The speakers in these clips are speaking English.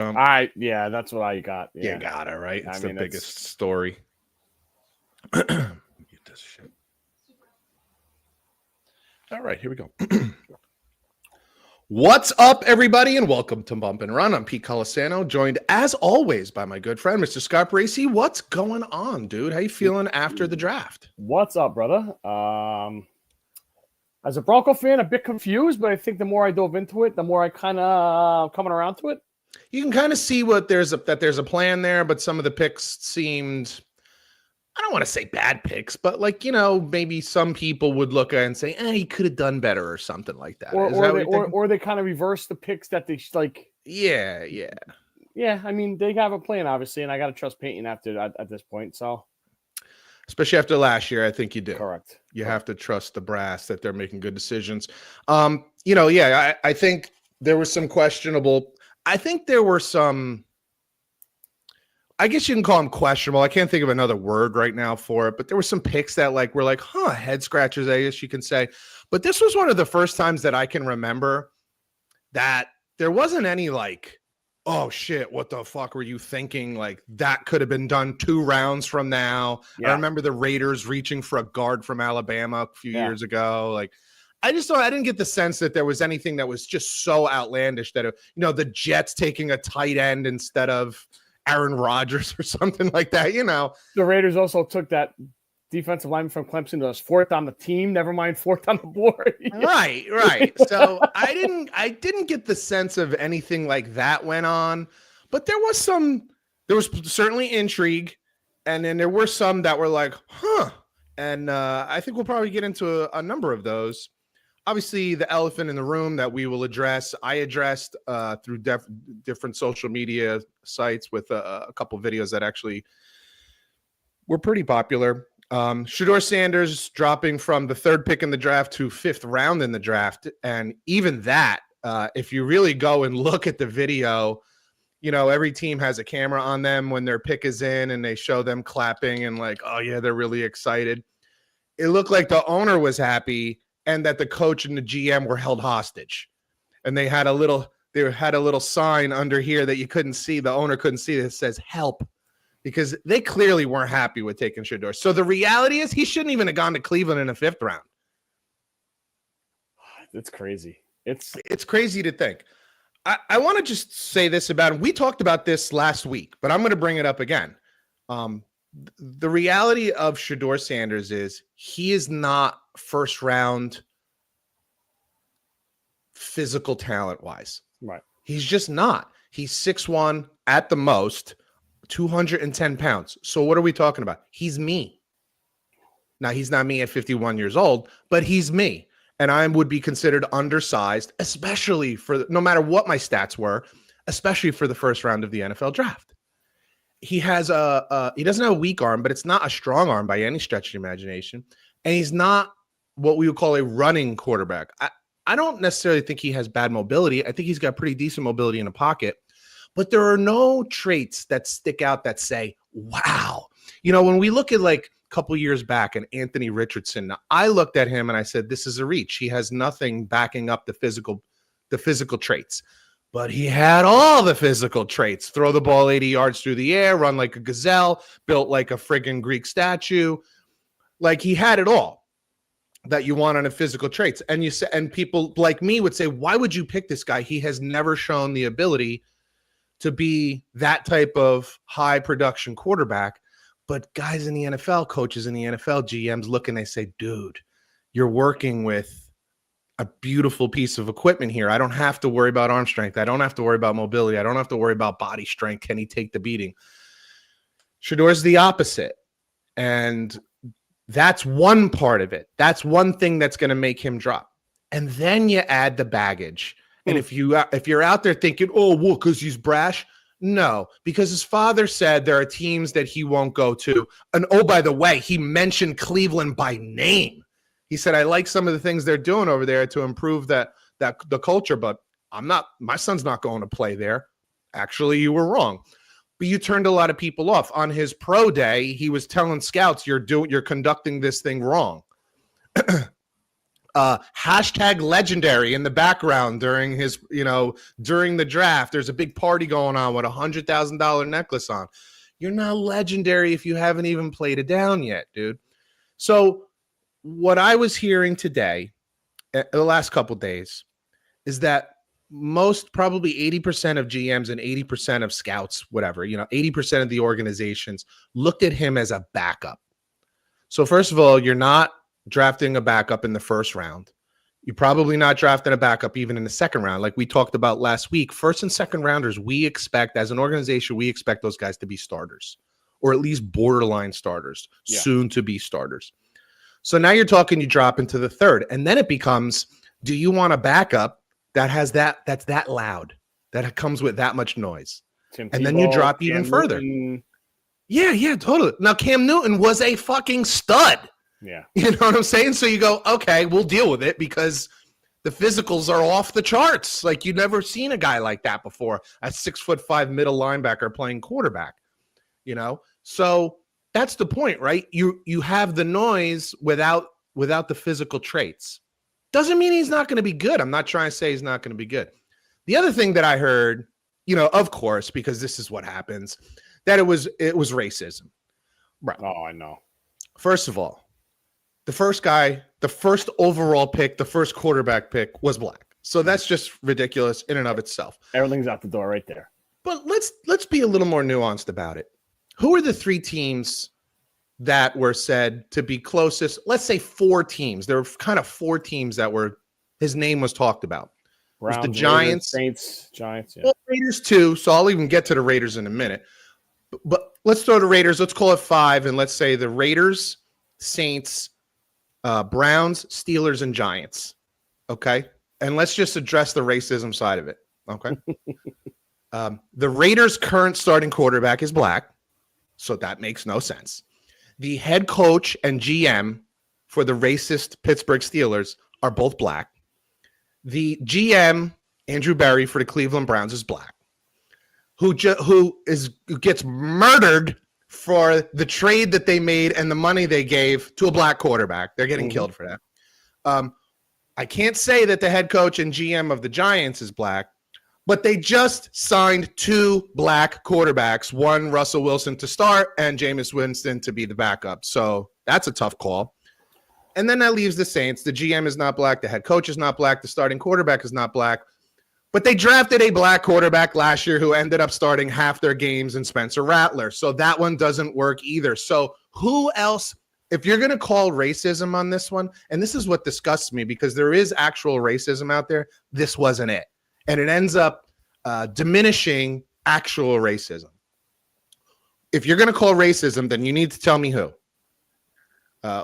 Yeah, that's what I got. Yeah. You got it, right? It's the biggest it's... story. Get this shit. All right, here we go. What's up, everybody, and welcome to Bump and Run. I'm Pete Colasano, joined as always by my good friend, Mr. Scott Bracey. What's going on, dude? How you feeling after the draft? What's up, brother? As a Bronco fan, a bit confused, but I think the more I dove into it, the more I kind of coming around to it. You can kind of see that there's a plan there, but some of the picks seemed, I don't want to say bad picks, but like, maybe some people would look at it and say, he could have done better or something like that. Or they kind of reverse the picks that they like. Yeah. I mean, they have a plan, obviously, and I got to trust Peyton at this point. So, especially after last year, I think you do. Correct. You have to trust the brass that they're making good decisions. I think there was some questionable. I think there were some. I guess you can call them questionable. I can't think of another word right now for it, but there were some picks that were like, head scratchers, I guess you can say. But this was one of the first times that I can remember that there wasn't any oh shit, what the fuck were you thinking? Like that could have been done 2 rounds from now. Yeah. I remember the Raiders reaching for a guard from Alabama a few years ago. Like I didn't get the sense that there was anything that was just so outlandish that, the Jets taking a tight end instead of Aaron Rodgers or something like that, The Raiders also took that defensive lineman from Clemson that was 4th on the team, never mind 4th on the board. Right. So I didn't get the sense of anything like that went on, but there was certainly intrigue, and then there were some that were like, and I think we'll probably get into a number of those. Obviously, the elephant in the room that we will address, I addressed through different social media sites with a couple of videos that actually were pretty popular. Shedeur Sanders dropping from the 3rd pick in the draft to 5th round in the draft. And even that, if you really go and look at the video, every team has a camera on them when their pick is in and they show them clapping and like, oh yeah, they're really excited. It looked like the owner was happy and that the coach and the GM were held hostage. And they had a little sign under here that you couldn't see. The owner couldn't see that says help, because they clearly weren't happy with taking Shedeur. So the reality is he shouldn't even have gone to Cleveland in the 5th round. It's crazy. It's crazy to think. I want to just say this about him. We talked about this last week, but I'm going to bring it up again. The reality of Shedeur Sanders is he is not 1st round physical talent wise. Right. He's just not. He's 6'1" at the most, 210 pounds. So what are we talking about? He's me. Now, he's not me at 51 years old, but he's me. And I would be considered undersized, especially no matter what my stats were, especially for the 1st round of the NFL draft. He has he doesn't have a weak arm, but it's not a strong arm by any stretch of the imagination. And he's not what we would call a running quarterback. I don't necessarily think he has bad mobility. I think he's got pretty decent mobility in the pocket, but there are no traits that stick out that say, wow. When we look at like a couple years back and Anthony Richardson, I looked at him and I said, this is a reach. He has nothing backing up the physical traits. But he had all the physical traits: throw the ball 80 yards through the air, run like a gazelle, built like a friggin' Greek statue. Like he had it all that you want on a physical traits. And people like me would say, why would you pick this guy? He has never shown the ability to be that type of high production quarterback. But guys in the NFL, coaches in the NFL, GMs look and they say, dude, you're working with a beautiful piece of equipment here. I don't have to worry about arm strength. I don't have to worry about mobility. I don't have to worry about body strength. Can he take the beating? Shedeur's the opposite. And that's one part of it. That's one thing that's going to make him drop. And then you add the baggage. And if you're out there thinking, oh, well, because he's brash. No, because his father said there are teams that he won't go to. And oh, by the way, he mentioned Cleveland by name. He said, I like some of the things they're doing over there to improve the culture, but my son's not going to play there. Actually, you were wrong. But you turned a lot of people off. On his pro day, he was telling scouts, you're conducting this thing wrong. hashtag legendary in the background during his, during the draft. There's a big party going on with $100,000 necklace on. You're not legendary if you haven't even played it down yet, dude. So what I was hearing today, the last couple of days, is that probably 80% of GMs and 80% of scouts, whatever, 80% of the organizations looked at him as a backup. So first of all, you're not drafting a backup in the first round. You're probably not drafting a backup even in the second round. Like we talked about last week, first and second rounders, we expect as an organization, we expect those guys to be starters or at least borderline starters, soon to be starters. So now you're talking, you drop into the third, and then it becomes, do you want a backup that's that loud, that comes with that much noise? And then you drop even further. Yeah, totally. Now, Cam Newton was a fucking stud. Yeah. You know what I'm saying? So you go, okay, we'll deal with it because the physicals are off the charts. Like you've never seen a guy like that before, a 6'5" middle linebacker playing quarterback, So that's the point, right? You have the noise without the physical traits. Doesn't mean he's not going to be good. I'm not trying to say he's not going to be good. The other thing that I heard, of course, because this is what happens, that it was racism. Right. Oh, I know. First of all, the first overall pick, the first quarterback pick was black. So that's just ridiculous in and of itself. Everything's out the door right there. But let's be a little more nuanced about it. Who are the three teams that were said to be closest? Let's say four teams. There were kind of four teams that his name was talked about. Browns, it was the Giants, Raiders, Saints, Giants. Yeah. Well, Raiders too. So I'll even get to the Raiders in a minute. But let's throw the Raiders. Let's call it five, and let's say the Raiders, Saints, Browns, Steelers, and Giants. Okay, and let's just address the racism side of it. Okay. The Raiders' current starting quarterback is black, so that makes no sense. The head coach and GM for the racist Pittsburgh Steelers are both black. The GM, Andrew Berry, for the Cleveland Browns is black, who gets murdered for the trade that they made and the money they gave to a black quarterback. They're getting killed for that. I can't say that the head coach and GM of the Giants is black, but they just signed two black quarterbacks, one Russell Wilson to start and Jameis Winston to be the backup. So that's a tough call. And then that leaves the Saints. The GM is not black. The head coach is not black. The starting quarterback is not black. But they drafted a black quarterback last year who ended up starting half their games in Spencer Rattler. So that one doesn't work either. So who else, if you're going to call racism on this one, and this is what disgusts me because there is actual racism out there, this wasn't it. And it ends up diminishing actual racism. If you're going to call racism, then you need to tell me who.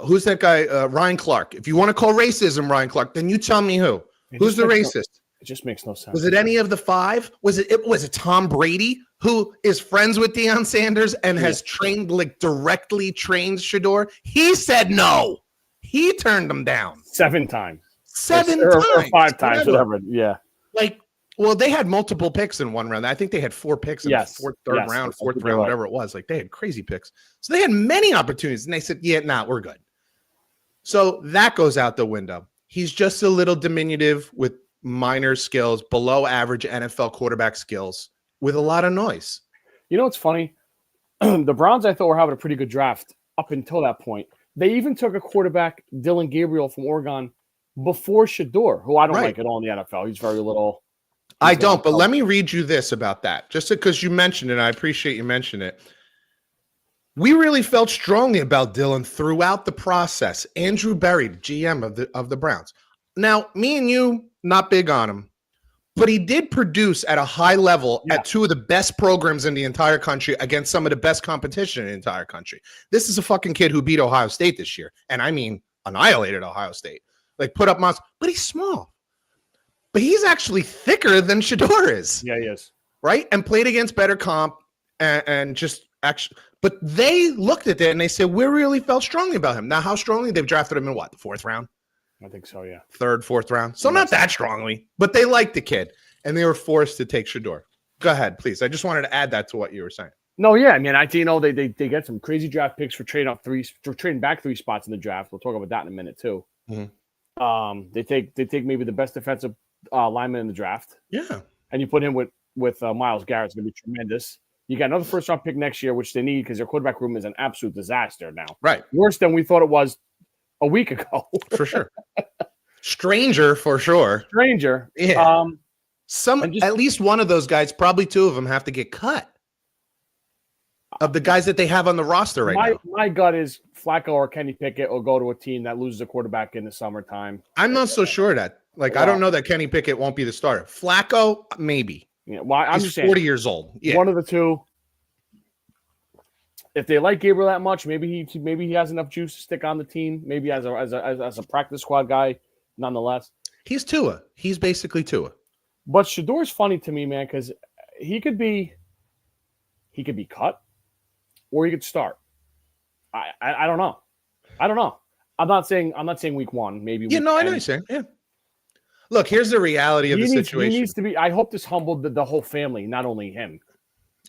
Who's that guy? Ryan Clark. If you want to call racism Ryan Clark, then you tell me who. Who's the racist? It just makes no sense. Was it any of the five? Was it Tom Brady, who is friends with Deion Sanders and has directly trained Shador? He said no. He turned them down 7 times. Or 5 times, whatever. Yeah. Well, they had multiple picks in one round. I think they had 4 picks in the third round, fourth round, whatever it was. Like they had crazy picks. So they had many opportunities, and they said, we're good. So that goes out the window. He's just a little diminutive with minor skills, below average NFL quarterback skills with a lot of noise. You know what's funny? The Browns, I thought, were having a pretty good draft up until that point. They even took a quarterback, Dylan Gabriel from Oregon, before Shador, who I don't like at all in the NFL. He's very little. I don't, but let me read you this about that, just because you mentioned it. I appreciate you mentioning it. We really felt strongly about Dylan throughout the process. Andrew Berry, GM of the Browns. Now, me and you, not big on him, but he did produce at a high level at 2 of the best programs in the entire country against some of the best competition in the entire country. This is a fucking kid who beat Ohio State this year, and I mean annihilated Ohio State. Like put up monsters, but he's small. But he's actually thicker than Shador is. Yeah, he is. Right? And played against better comp and just actually. But they looked at that and they said, we really felt strongly about him. Now, how strongly? They've drafted him in what? The 4th round? I think so, yeah. 3rd, 4th round. So not that strongly, but they liked the kid. And they were forced to take Shador. Go ahead, please. I just wanted to add that to what you were saying. No, yeah. I mean, they get some crazy draft picks for trading back 3 spots in the draft. We'll talk about that in a minute, too. Mm-hmm. They take maybe the best defensive lineman in the draft, Yeah. and you put him with Myles Garrett. It's going to be tremendous. You got another first round pick next year, which they need because their quarterback room is an absolute disaster now. Right. Worse than we thought it was a week ago. For sure. Stranger for sure. Stranger. Yeah. At least one of those guys, probably two of them, have to get cut. Of the guys that they have on the roster right now. My gut is Flacco or Kenny Pickett will go to a team that loses a quarterback in the summertime. I'm not so sure that. I don't know that Kenny Pickett won't be the starter. Flacco, maybe. Yeah, well, I'm just saying, 40 years old. Yeah. One of the two. If they like Gabriel that much, maybe he has enough juice to stick on the team. Maybe as a practice squad guy, nonetheless. He's Tua. He's basically Tua. But Shador's funny to me, man, because he could be cut, or he could start. I don't know. I'm not saying week one. Maybe. Yeah, no, I know what you're saying. Yeah. Look, here's the reality of the situation. He needs to be. I hope this humbled the whole family, not only him.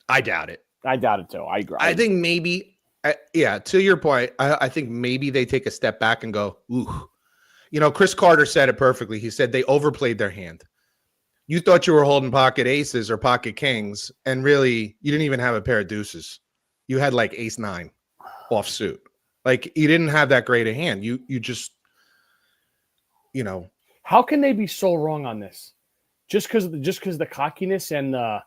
I doubt it. I doubt it too. I agree. I think maybe. To your point, I think maybe they take a step back and go, ooh. Chris Carter said it perfectly. He said they overplayed their hand. You thought you were holding pocket aces or pocket kings, and really, you didn't even have a pair of deuces. You had like ace nine off suit. Like, you didn't have that great a hand. You just, How can they be so wrong on this? Just because the cockiness and the.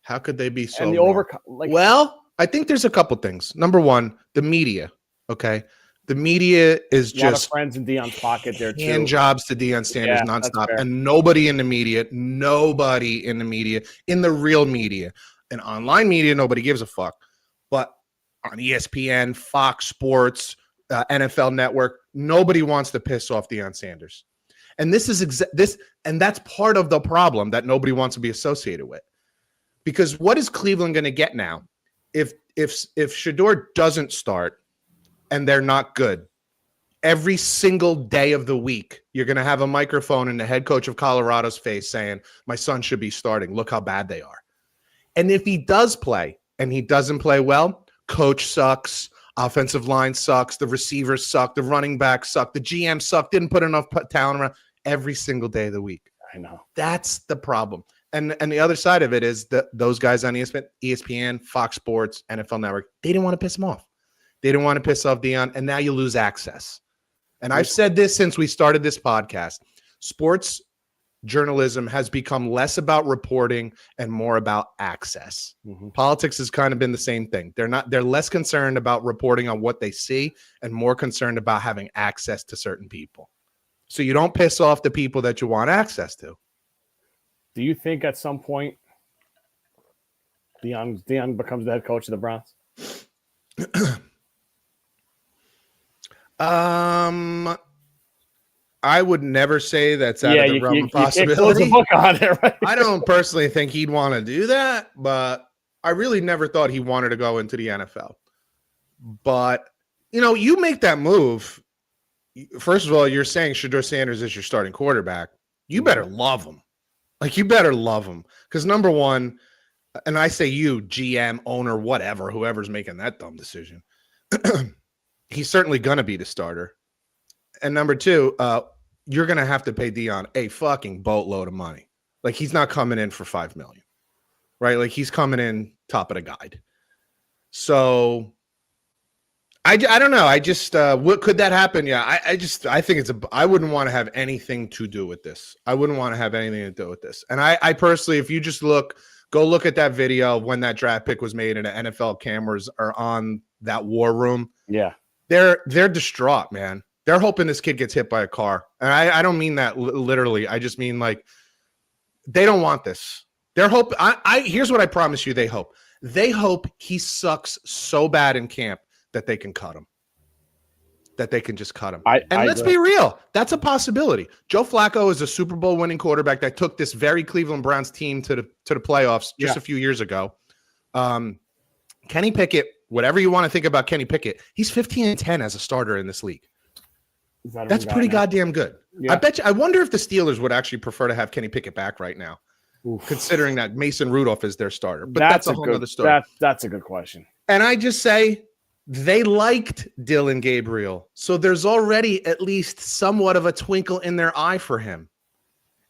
How could they be so and the wrong? Well, I think there's a couple things. Number one, the media. Okay. The media is just a lot of friends in Deion's pocket there too. Hand jobs to Deion Sanders nonstop. And nobody in the media, in the real media, and online media, nobody gives a fuck. But on ESPN, Fox Sports, NFL Network, nobody wants to piss off Deion Sanders. And this is and that's part of the problem that nobody wants to be associated with. Because what is Cleveland going to get now? If Shador doesn't start and they're not good, every single day of the week, you're going to have a microphone in the head coach of Colorado's face saying, my son should be starting. Look how bad they are. And if he does play and he doesn't play well, coach sucks, offensive line sucks, the receivers suck, the running backs suck, the GM suck, didn't put enough talent around every single day of the week. I know. That's the problem. And the other side of it is that those guys on ESPN, Fox Sports, NFL Network, they didn't want to piss him off. They didn't want to piss off Deion, and now you lose access. And I've said this since we started this podcast. Sports journalism has become less about reporting and more about access. Mm-hmm. Politics has kind of been the same thing. They're less concerned about reporting on what they see and more concerned about having access to certain people. So you don't piss off the people that you want access to. Do you think at some point Deion becomes the head coach of the Browns? I would never say that's out of the realm of possibility. You can't close the book on it, right? I don't personally think he'd want to do that, but I really never thought he wanted to go into the NFL. But, you make that move. First of all, you're saying Shador Sanders is your starting quarterback. You better love him. You better love him. Because number one, and I say you, GM, owner, whatever, whoever's making that dumb decision, he's certainly going to be the starter. And number two, you're going to have to pay Deion a fucking boatload of money. He's not coming in for $5 million, right? He's coming in top of the guide. So I don't know. I just, what could that happen? Yeah. I think I wouldn't want to have anything to do with this. I wouldn't want to have anything to do with this. And I personally, if you just go look at that video of when that draft pick was made and the NFL cameras are on that war room. Yeah. They're distraught, man. They're hoping this kid gets hit by a car. And I don't mean that literally. I just mean they don't want this. They're hoping. Here's what I promise you they hope. They hope he sucks so bad in camp that they can cut him. That they can just cut him. Let's be real. That's a possibility. Joe Flacco is a Super Bowl winning quarterback that took this very Cleveland Browns team to the playoffs just a few years ago. Kenny Pickett, whatever you want to think about Kenny Pickett, he's 15-10 as a starter in this league. That's pretty goddamn good. Yeah. I wonder if the Steelers would actually prefer to have Kenny Pickett back right now, considering that Mason Rudolph is their starter. But that's a whole other story. That's a good question. And I just say They liked Dylan Gabriel. So there's already at least somewhat of a twinkle in their eye for him.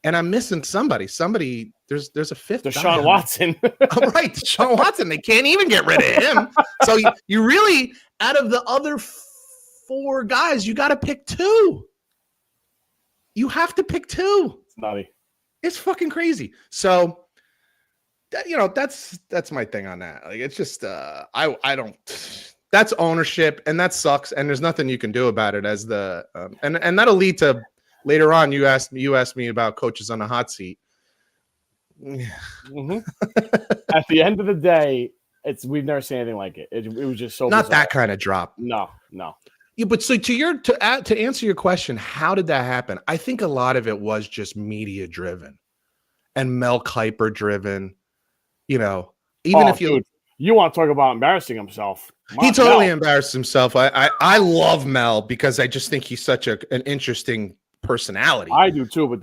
And I'm missing somebody. There's a fifth. Deshaun Watson. Oh, right. Deshaun Watson. They can't even get rid of him. So you really, out of the other 4 guys, you got to pick 2. You have to pick 2. It's nutty. It's fucking crazy. So that's my thing on that. Like, it's just I don't. That's ownership, and that sucks. And there's nothing you can do about it. As the and that'll lead to later on. You asked me about coaches on the hot seat. Mm-hmm. At the end of the day, we've never seen anything like it. It was just so not bizarre. that kind of drop. No. Yeah, but so to answer your question, how did that happen? I think a lot of it was just media driven and Mel Kiper driven. Even if you want to talk about embarrassing himself, he totally embarrassed himself. I love Mel because I just think he's such an interesting personality. I do too, but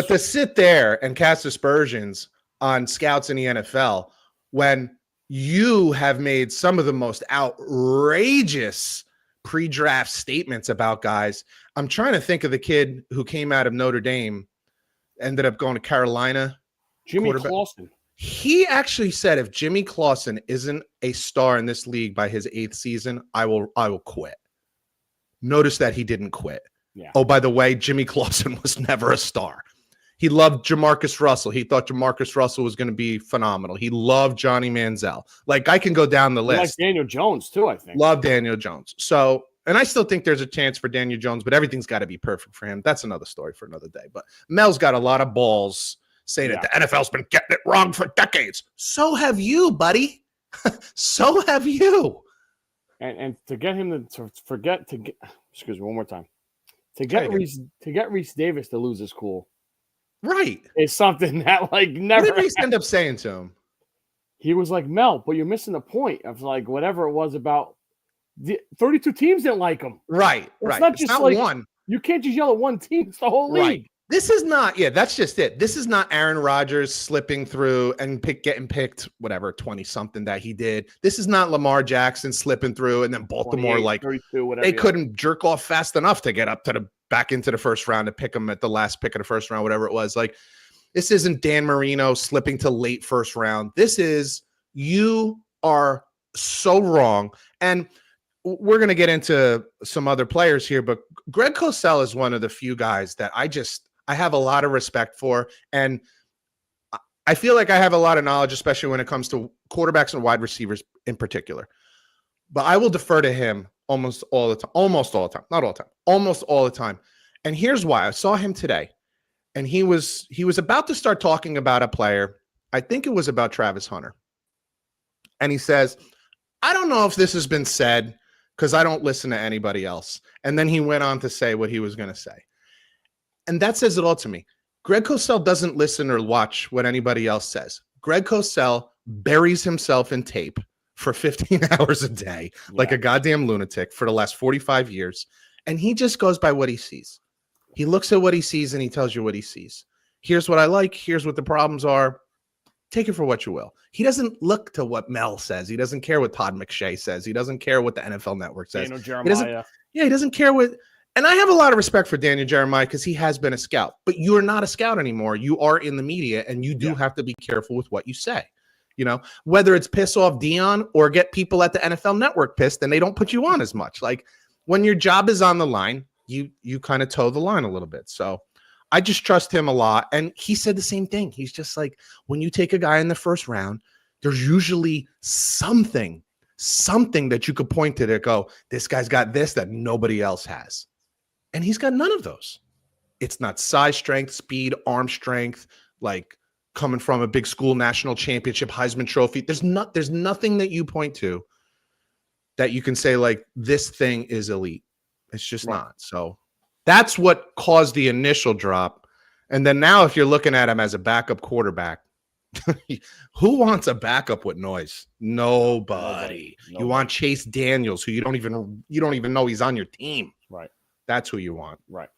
to sit there and cast aspersions on scouts in the NFL when you have made some of the most outrageous pre-draft statements about guys. I'm trying to think of the kid who came out of Notre Dame, ended up going to Carolina. Jimmy Clausen. He actually said, if Jimmy Clausen isn't a star in this league by his 8th season, I will quit. Notice that he didn't quit. Yeah. Oh, by the way, Jimmy Clausen was never a star. He loved Jamarcus Russell. He thought Jamarcus Russell was going to be phenomenal. He loved Johnny Manziel. Like, I can go down the list. Like Daniel Jones too, I think. Love Daniel Jones. So, and I still think there's a chance for Daniel Jones, but everything's got to be perfect for him. That's another story for another day. But Mel's got a lot of balls saying that the NFL's been getting it wrong for decades. So have you, buddy. So have you. And to get him to forget to get, excuse me, one more time. To get Reese Davis to lose his cool. Right. Is something that never. What did Reese end up saying to him? He was like, Mel, but you're missing the point of whatever it was about. The 32 teams didn't like him. Right. It's not one. You can't just yell at one team. It's the whole league. This is not, that's just it. This is not Aaron Rodgers slipping through and getting picked, 20-something that he did. This is not Lamar Jackson slipping through and then Baltimore 32, they couldn't jerk off fast enough to get up to back into the first round to pick him at the last pick of the first round, whatever it was. This isn't Dan Marino slipping to late first round. This is, you are so wrong. And we're going to get into some other players here, but Greg Cosell is one of the few guys that I have a lot of respect for. And I feel like I have a lot of knowledge, especially when it comes to quarterbacks and wide receivers in particular. But I will defer to him almost all the time. Almost all the time. Not all the time. Almost all the time. And here's why. I saw him today. And he was about to start talking about a player. I think it was about Travis Hunter. And he says, I don't know if this has been said because I don't listen to anybody else. And then he went on to say what he was going to say. And that says it all to me. Greg Cosell doesn't listen or watch what anybody else says. Greg Cosell buries himself in tape for 15 hours a day, like a goddamn lunatic for the last 45 years. And he just goes by what he sees. He looks at what he sees and he tells you what he sees. Here's what I like. Here's what the problems are. Take it for what you will. He doesn't look to what Mel says. He doesn't care what Todd McShay says. He doesn't care what the NFL Network says. Daniel Jeremiah. He doesn't care what. And I have a lot of respect for Daniel Jeremiah because he has been a scout. But you are not a scout anymore. You are in the media, and you do have to be careful with what you say. Whether it's piss off Dion or get people at the NFL Network pissed, and they don't put you on as much. When your job is on the line, you kind of toe the line a little bit. So I just trust him a lot. And he said the same thing. He's just like, when you take a guy in the first round, there's usually something that you could point to that go, this guy's got this that nobody else has. And he's got none of those. It's not size, strength, speed, arm strength, coming from a big school national championship, Heisman Trophy. There's nothing that you point to that you can say this thing is elite. It's just not. So that's what caused the initial drop. And then now if you're looking at him as a backup quarterback, who wants a backup with noise? Nobody. You want Chase Daniels, who you don't even know he's on your team. Right. That's who you want. Right.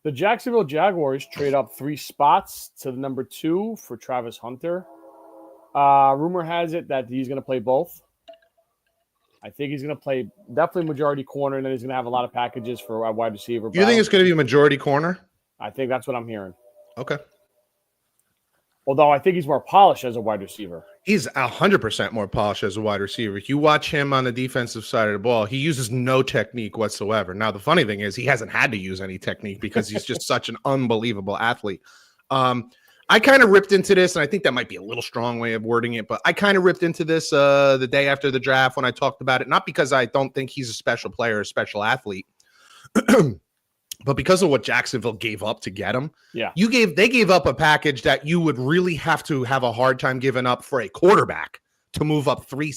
The Jacksonville Jaguars trade up 3 spots to the number 2 for Travis Hunter. Rumor has it that he's going to play both. I think he's going to play definitely majority corner, and then he's going to have a lot of packages for a wide receiver. You think it's going to be a majority corner? I think that's what I'm hearing. Okay. Although I think he's more polished as a wide receiver. He's 100% more polished as a wide receiver. You watch him on the defensive side of the ball, he uses no technique whatsoever. Now, the funny thing is he hasn't had to use any technique because he's just such an unbelievable athlete. I kind of ripped into this, and I think that might be a little strong way of wording it, but I kind of ripped into this the day after the draft when I talked about it, not because I don't think he's a special player or a special athlete, but because of what Jacksonville gave up to get him. Yeah. They gave up a package that you would really have to have a hard time giving up for a quarterback to move up three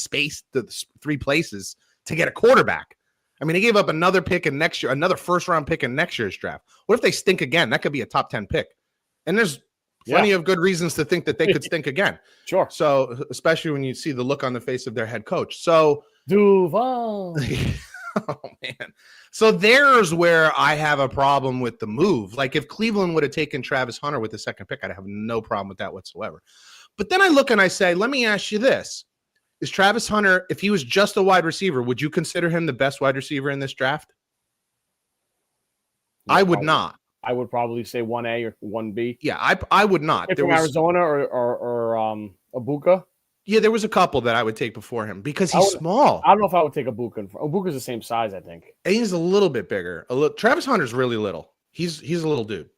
places to get a quarterback. I mean, they gave up another pick in next year, another first-round pick in next year's draft. What if they stink again? That could be a top 10 pick. And there's plenty of good reasons to think that they could stink again. Sure. So, especially when you see the look on the face of their head coach. So, Duval. oh, man. So there's where I have a problem with the move. Like if Cleveland would have taken Travis Hunter with the second pick, I'd have no problem with that whatsoever. But then I look and I say, let me ask you this. Is Travis Hunter, if he was just a wide receiver, would you consider him the best wide receiver in this draft? No, I would not. I would probably say 1A or 1B. Yeah, I would not. From Arizona or Ibuka. Yeah, there was a couple that I would take before him because he's small. I don't know if I would take Ibuka. Ibuka's the same size, I think. And he's a little bit bigger. Travis Hunter's really little. He's a little dude.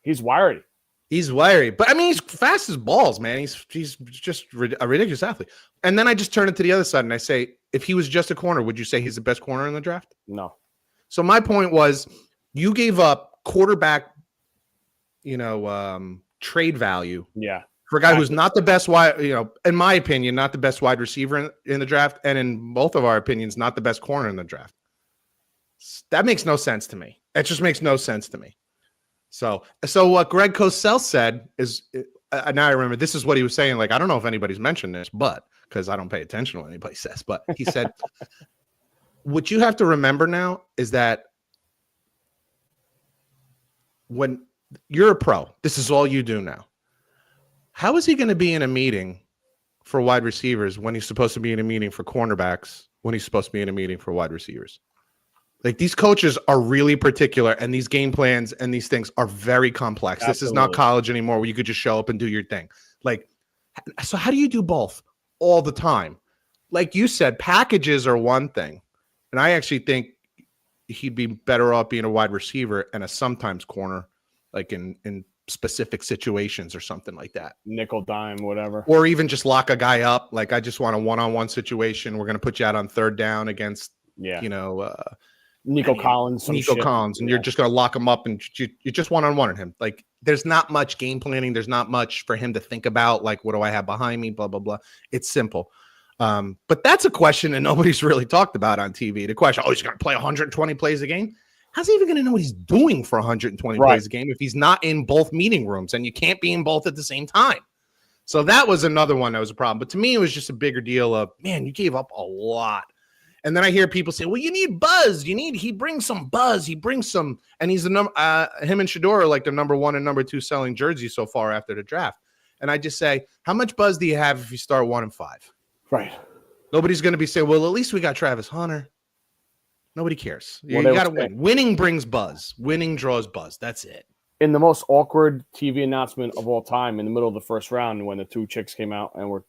He's wiry. He's wiry. But, I mean, he's fast as balls, man. He's just a ridiculous athlete. And then I just turn it to the other side and I say, if he was just a corner, would you say he's the best corner in the draft? No. So my point was you gave up quarterback, trade value. Yeah. For a guy who's not the best wide, in my opinion, not the best wide receiver in the draft, and in both of our opinions, not the best corner in the draft. That makes no sense to me. It just makes no sense to me. So what Greg Cosell said is, now I remember, this is what he was saying. Like, I don't know if anybody's mentioned this, but because I don't pay attention to what anybody says, but he said, what you have to remember now is that when you're a pro, this is all you do now. How is he going to be in a meeting for wide receivers when he's supposed to be in a meeting for cornerbacks, when he's supposed to be in a meeting for wide receivers? Like, these coaches are really particular, and these game plans and these things are very complex. Absolutely. This is not college anymore where you could just show up and do your thing. Like, so how do you do both all the time? Like you said, packages are one thing. And I actually think he'd be better off being a wide receiver and a sometimes corner, like in specific situations or something like that. Nickel, dime, whatever. Or even just lock a guy up. Like, I just want a one-on-one situation. We're going to put you out on third down against, Nico Collins. And you're just going to lock him up and you're just one-on-one on him. Like, there's not much game planning. There's not much for him to think about. Like, what do I have behind me? Blah, blah, blah. It's simple. But that's a question that nobody's really talked about on TV. The question, he's going to play 120 plays a game. How's he even going to know what he's doing for 120 plays a game if he's not in both meeting rooms, and you can't be in both at the same time? So that was another one that was a problem. But to me, it was just a bigger deal of, man, you gave up a lot. And then I hear people say, well, you need buzz. He brings some buzz. He brings some, and he's him and Shador are like the number 1 and number 2 selling jerseys so far after the draft. And I just say, how much buzz do you have if you start 1-5? Right. Nobody's going to be saying, well, at least we got Travis Hunter. Nobody cares. You got to win. Winning brings buzz. Winning draws buzz. That's it. In the most awkward TV announcement of all time, in the middle of the first round, when the two chicks came out and were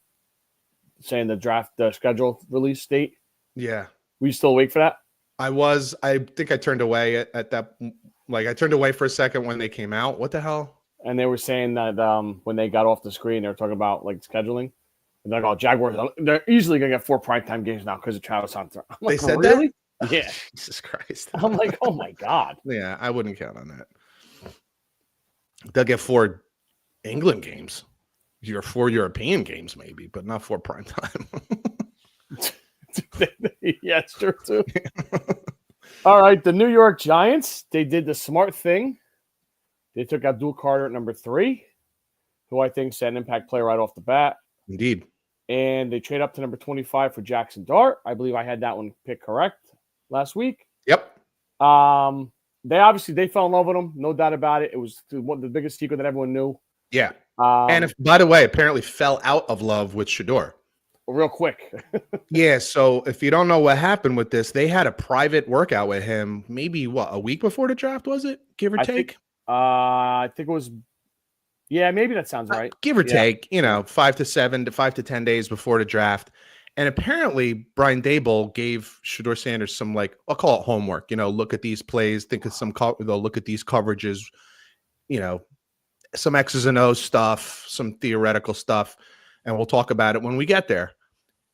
saying the schedule release date. Yeah. Were you still awake for that? I think I turned away at that. Like, I turned away for a second when they came out. What the hell? And they were saying that when they got off the screen, they were talking about like scheduling. And they're like, Jaguars, they're easily going to get 4 primetime games now because of Travis Hunter. I'm like, they said really? That? Yeah. Jesus Christ. I'm like, oh my God. Yeah, I wouldn't count on that. They'll get 4 England games. 4 European games, maybe, but not 4 primetime. Yeah, it's true too. All right, the New York Giants, they did the smart thing. They took Abdul Carter at number 3, who I think is an impact player right off the bat. Indeed. And they trade up to number 25 for Jackson Dart. I believe I had that one picked correct last week. Yep. They fell in love with him, no doubt about it. It was one of the biggest secret that everyone knew. Yeah. And by the way, apparently fell out of love with Shador. real quick. Yeah. So if you don't know what happened with this, they had a private workout with him. Maybe a week before the draft, was it? Give or take. I think it was. Yeah, maybe that sounds right. Give or take, 5 to 10 days before the draft. And apparently Brian Daboll gave Shedeur Sanders some, I'll call it homework, look at these plays, think of they'll look at these coverages, some X's and O's stuff, some theoretical stuff. And we'll talk about it when we get there.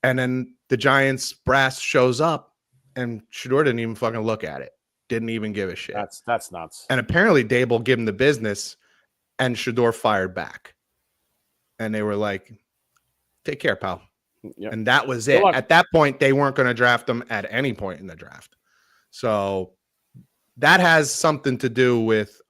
And then the Giants brass shows up and Shedeur didn't even fucking look at it. Didn't even give a shit. That's nuts. And apparently Daboll gave him the business and Shedeur fired back. And they were like, take care, pal. Yep. And that was it. At that point, they weren't going to draft him at any point in the draft. So that has something to do with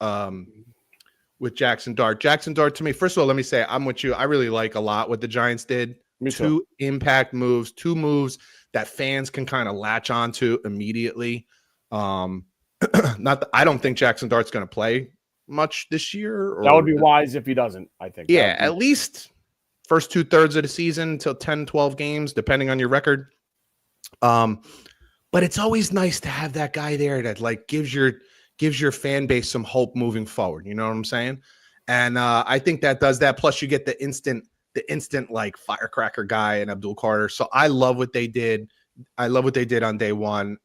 Jackson Dart. Jackson Dart, to me, first of all, let me say, I'm with you. I really like a lot what the Giants did. Two impact moves, 2 moves that fans can kind of latch onto immediately. I don't think Jackson Dart's going to play much this year. That would be wise if he doesn't, I think. Yeah, at least first 2/3 of the season until 10, 12 games, depending on your record. But it's always nice to have that guy there that gives your fan base some hope moving forward. You know what I'm saying? And I think that does that. Plus you get the instant firecracker guy and Abdul Carter. So I love what they did. I love what they did on day one.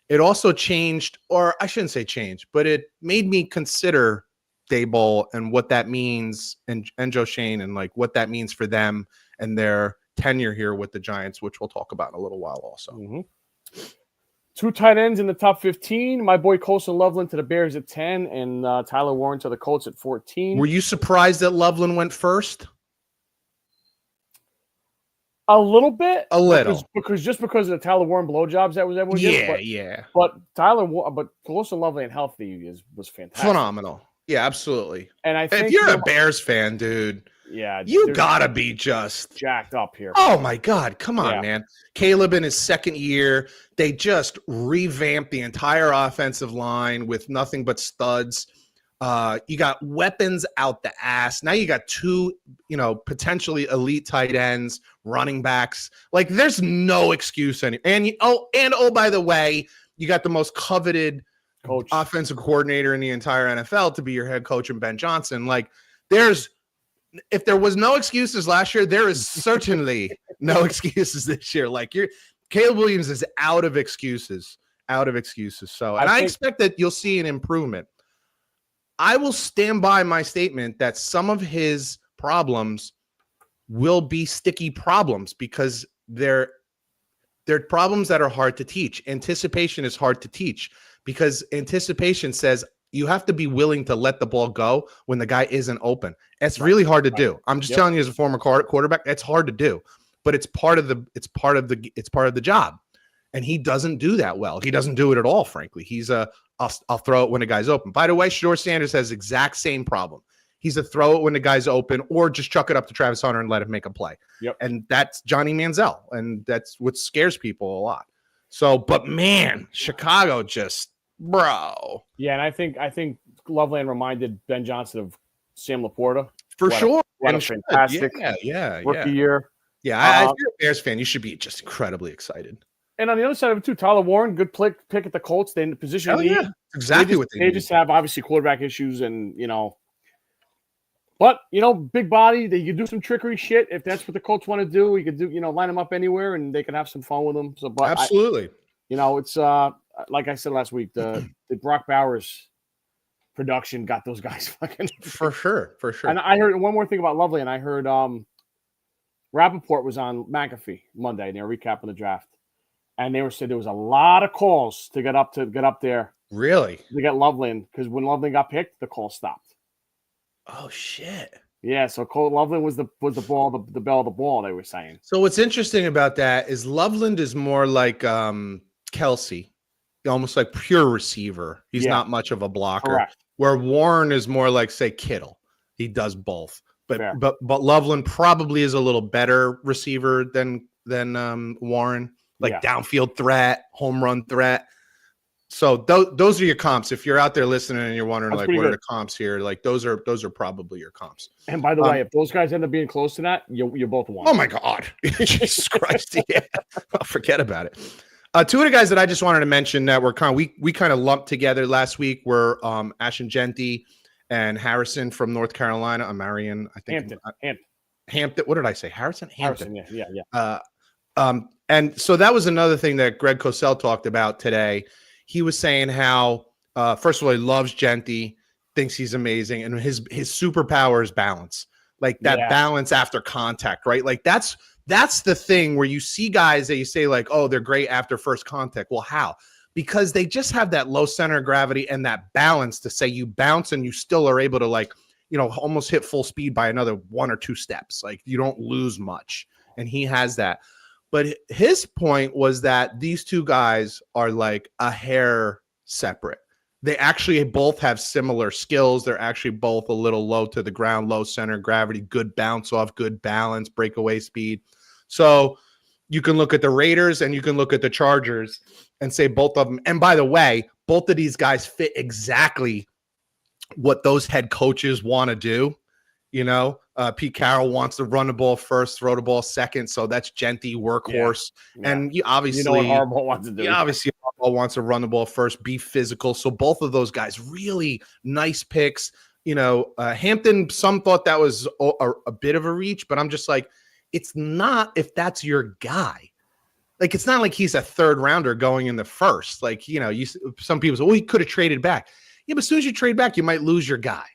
It also changed, or I shouldn't say changed, but it made me consider Daboll and what that means, and Joe Shane, and what that means for them and their tenure here with the Giants, which we'll talk about in a little while also. Mm-hmm. 2 tight ends in the top 15. My boy Colson Loveland to the Bears at 10, and Tyler Warren to the Colts at 14. Were you surprised that Loveland went first? A little bit. A little. Because of the Tyler Warren blowjobs that was everyone gets. Yeah. But Colson Loveland healthy was fantastic. Phenomenal. Yeah, absolutely. And I think if you're a Bears fan, dude, you gotta be just jacked up here. Oh my God. Come on, man. Caleb in his second year, they just revamped the entire offensive line with nothing but studs. You got weapons out the ass. Now you got 2, potentially elite tight ends, running backs. There's no excuse any. And by the way, you got the most coveted offensive coordinator in the entire NFL to be your head coach, and Ben Johnson. If there was no excuses last year, there is certainly no excuses this year. Caleb Williams is out of excuses. So, I expect that you'll see an improvement. I will stand by my statement that some of his problems will be sticky problems because they're problems that are hard to teach. Anticipation is hard to teach because anticipation says you have to be willing to let the ball go when the guy isn't open. It's really hard to do. I'm just telling you, as a former quarterback, it's hard to do, but it's part of the job. And he doesn't do that well. He doesn't do it at all, frankly. He's I'll throw it when the guy's open. By the way, Shedeur Sanders has the exact same problem. He's a throw it when the guy's open, or just chuck it up to Travis Hunter and let him make a play. Yep. And that's Johnny Manziel, and that's what scares people a lot. So, but man, Chicago just, bro. Yeah, and I think Loveland reminded Ben Johnson of Sam Laporta. For sure. What a fantastic rookie year. Yeah, if you're a Bears fan, you should be just incredibly excited. And on the other side of it, too, Tyler Warren, good pick at the Colts. They in the position lead. Yeah. Exactly what they just have, obviously, quarterback issues and, But, big body, you can do some trickery shit. If that's what the Colts want to do, you could do, line them up anywhere and they can have some fun with them. So, but absolutely. It's like I said last week, the Brock Bowers production got those guys fucking. For sure. And I heard one more thing about Lovely, and I heard Rappaport was on McAfee Monday and they were recapping the draft. And they said there was a lot of calls to get up there. Really? To get Loveland, because when Loveland got picked, the call stopped. Oh shit! Yeah, so Loveland was the ball, the bell of the ball. They were saying. So what's interesting about that is Loveland is more like Kelsey, almost like pure receiver. He's not much of a blocker. Correct. Where Warren is more like, say, Kittle. He does both. But Loveland probably is a little better receiver than Warren. Downfield threat, home run threat. So those are your comps. If you're out there listening and you're wondering, That's like, pretty what are good. the comps here? Like, those are probably your comps. And by the way, if those guys end up being close to that, you both won. Oh my God. Jesus Christ. Yeah. I'll forget about it. Two of the guys that I just wanted to mention that were we kind of lumped together last week were Ashton-Jeanty and Harrison from North Carolina. Marion, I think. Hampton. What did I say? Harrison? Hampton. Yeah. And so that was another thing that Greg Cosell talked about today. He was saying how, first of all, he loves Jeanty, thinks he's amazing, and his superpower is balance. Like that balance after contact, right? Like that's the thing where you see guys that you say like, oh, they're great after first contact. Well, how? Because they just have that low center of gravity and that balance to say you bounce and you still are able to, like, you know, almost hit full speed by another 1 or 2 steps. Like you don't lose much. And he has that. But his point was that these two guys are like a hair separate. They actually both have similar skills. They're actually both a little low to the ground, low center of gravity, good bounce off, good balance, breakaway speed. So you can look at the Raiders and you can look at the Chargers and say both of them. And by the way, both of these guys fit exactly what those head coaches want to do. You know, Pete Carroll wants to run the ball first, throw the ball second. So that's Jeanty, workhorse. Yeah. And you obviously, you know what Harbaugh wants to do. Yeah, obviously Harbaugh wants to run the ball first, be physical. So both of those guys, really nice picks. You know, Hampton, some thought that was a bit of a reach, but I'm just like, it's not if that's your guy. Like, it's not like he's a third rounder going in the first. Like, you know, some people say, well, he could have traded back. Yeah, but as soon as you trade back, you might lose your guy.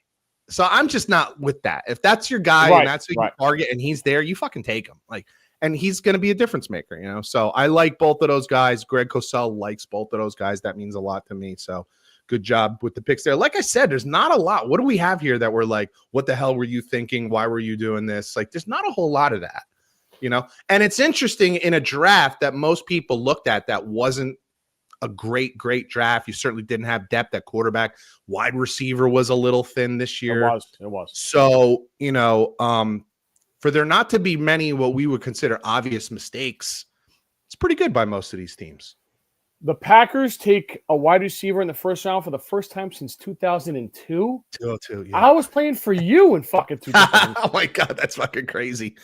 So I'm just not with that. If that's your guy and that's who you target and he's there, you fucking take him. Like, and he's going to be a difference maker, you know? So I like both of those guys. Greg Cosell likes both of those guys. That means a lot to me. So good job with the picks there. Like I said, there's not a lot. What do we have here that we're like, what the hell were you thinking? Why were you doing this? Like, there's not a whole lot of that, you know? And it's interesting in a draft that most people looked at that wasn't a great draft. You certainly didn't have depth at quarterback. Wide receiver was a little thin this year. It was. So, you know, for there not to be many what we would consider obvious mistakes, it's pretty good by most of these teams. The Packers take a wide receiver in the first round for the first time since 2002. 2002, yeah. I was playing for you in fucking 2002. Oh my God, that's fucking crazy.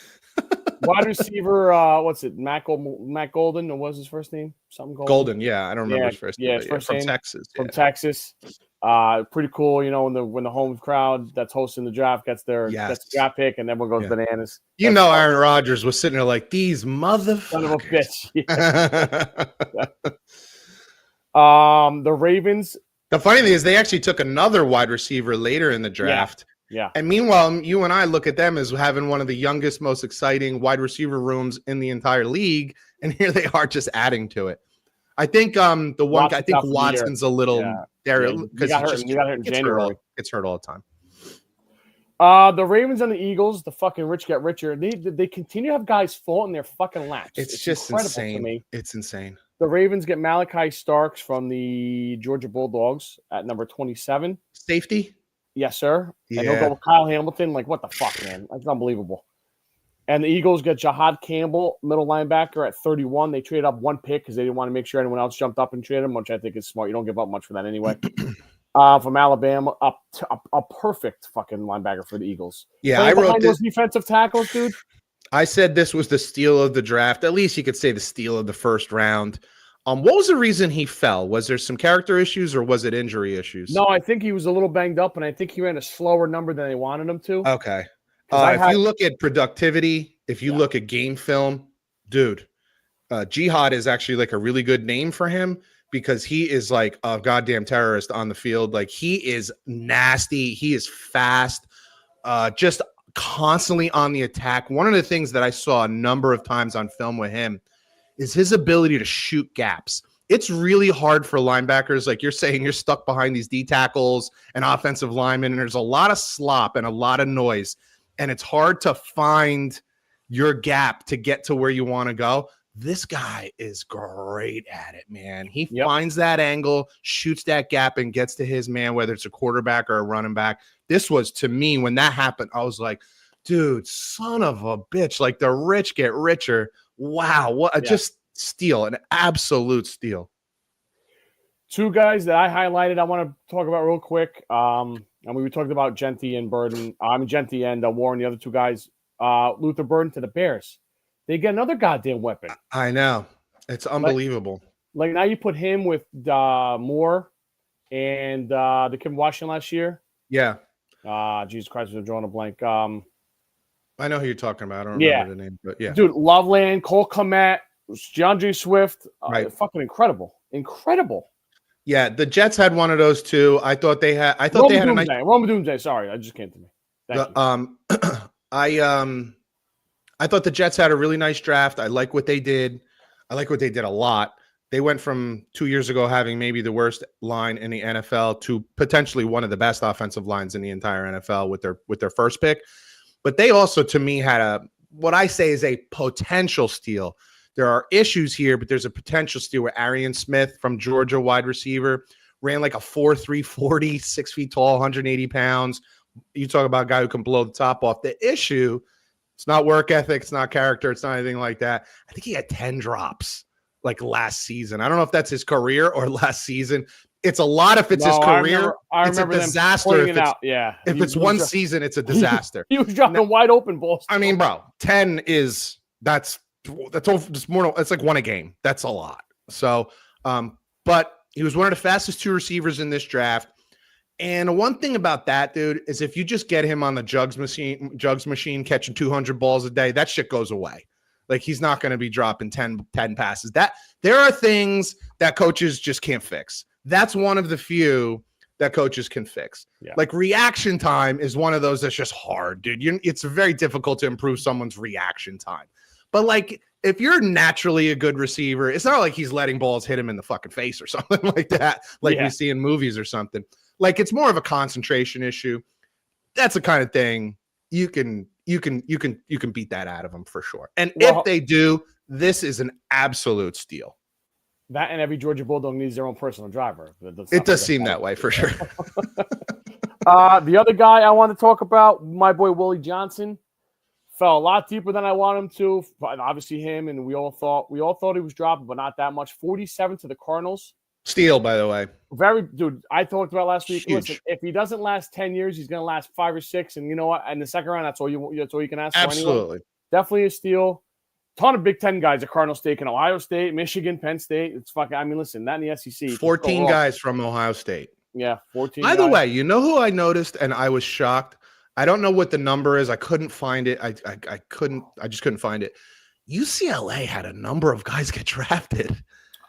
Wide receiver, what's it? Matt Golden. What was his first name? Something Golden. Yeah, I don't remember his first name. Yeah, from Texas. From Texas. Pretty cool. You know, when the home crowd that's hosting the draft gets their draft pick, and everyone goes bananas. You know, Aaron Rodgers was sitting there like, these motherfuckers. Son of a bitch. Yeah. The Ravens. The funny thing is, they actually took another wide receiver later in the draft. Yeah. And meanwhile, you and I look at them as having one of the youngest, most exciting wide receiver rooms in the entire league, and here they are just adding to it. I think Watson's a little there because he got hurt in January. Gets hurt all the time. The Ravens and the Eagles, the fucking rich get richer. They continue to have guys fall in their fucking laps. It's just insane. To me. It's insane. The Ravens get Malachi Starks from the Georgia Bulldogs at number 27. Safety? Yes, sir. Yeah. And he'll go with Kyle Hamilton. Like, what the fuck, man? That's unbelievable. And the Eagles get Jahad Campbell, middle linebacker, at 31. They traded up one pick because they didn't want to make sure anyone else jumped up and traded him, which I think is smart. You don't give up much for that anyway. From Alabama, a perfect fucking linebacker for the Eagles. Yeah, I wrote those defensive tackles, dude. I said this was the steal of the draft. At least you could say the steal of the first round. What was the reason he fell? Was there some character issues or was it injury issues? No, I think he was a little banged up, and I think he ran a slower number than they wanted him to. Okay. If you look at productivity, if you look at game film, dude, Jihad is actually like a really good name for him because he is like a goddamn terrorist on the field. Like, he is nasty. He is fast, just constantly on the attack. One of the things that I saw a number of times on film with him is his ability to shoot gaps. It's really hard for linebackers. Like you're saying, you're stuck behind these D tackles and offensive linemen, and there's a lot of slop and a lot of noise. And it's hard to find your gap to get to where you want to go. This guy is great at it, man. He finds that angle, shoots that gap, and gets to his man, whether it's a quarterback or a running back. This was, to me, when that happened, I was like, dude, son of a bitch. Like, the rich get richer. Wow. What just steal, an absolute steal. Two guys that I highlighted, I want to talk about real quick. And we talked about Genty and Burden. Genty and Warren, the other two guys. Luther Burden to the Bears. They get another goddamn weapon. I know. It's unbelievable. Like now you put him with Moore and the kid from Washington last year. Yeah. Jesus Christ, I'm drawing a blank. I know who you're talking about. I don't remember the name, but yeah. Dude, Loveland, Cole Kmet, DeAndre Swift. Right. Fucking incredible. Incredible. Yeah, the Jets had one of those too. I thought they had a nice Roma Doomsday. Sorry, I just came to me. Thank you. I thought the Jets had a really nice draft. I like what they did. I like what they did a lot. They went from 2 years ago having maybe the worst line in the NFL to potentially one of the best offensive lines in the entire NFL with their first pick. But they also, to me, had what I say is a potential steal. There are issues here, but there's a potential steal where Arian Smith from Georgia, wide receiver, ran like a 4.3 40, 6 feet tall, 180 pounds. You talk about a guy who can blow the top off. The issue, it's not work ethic, it's not character, it's not anything like that. I think he had 10 drops like last season. I don't know if that's his career or last season. It's a lot if it's his career. I it's a remember disaster if it's, if it's one season, it's a disaster. He was dropping wide open balls. I mean, bro, 10 is that's more. It's like one a game. That's a lot. So, but he was one of the fastest two receivers in this draft. And one thing about that dude is if you just get him on the jugs machine catching 200 balls a day, that shit goes away. Like he's not going to be dropping 10 passes. That there are things that coaches just can't fix. That's one of the few that coaches can fix. Yeah. Like reaction time is one of those that's just hard, dude. It's very difficult to improve someone's reaction time. But like if you're naturally a good receiver, it's not like he's letting balls hit him in the fucking face or something like that, like we see in movies or something. Like it's more of a concentration issue. That's the kind of thing you can beat that out of them for sure. And if they do, this is an absolute steal. That and every Georgia Bulldog needs their own personal driver. It does seem that way for sure. The other guy I want to talk about, my boy Willie Johnson, fell a lot deeper than I want him to. But obviously him, and we all thought he was dropping, but not that much. 47 to the Cardinals. Steal, by the way. Dude, I talked about last week. Listen, if he doesn't last 10 years, he's going to last 5 or 6. And you know what? In the second round, that's all you can ask for. Absolutely. Anyway. Definitely a steal. Ton of Big Ten guys at Cardinal State and Ohio State, Michigan, Penn State. It's fucking, I mean, listen, that in the SEC. 14 guys from Ohio State. Yeah, 14 By the way, you know who I noticed and I was shocked? I don't know what the number is. I couldn't find it. I just couldn't find it. UCLA had a number of guys get drafted.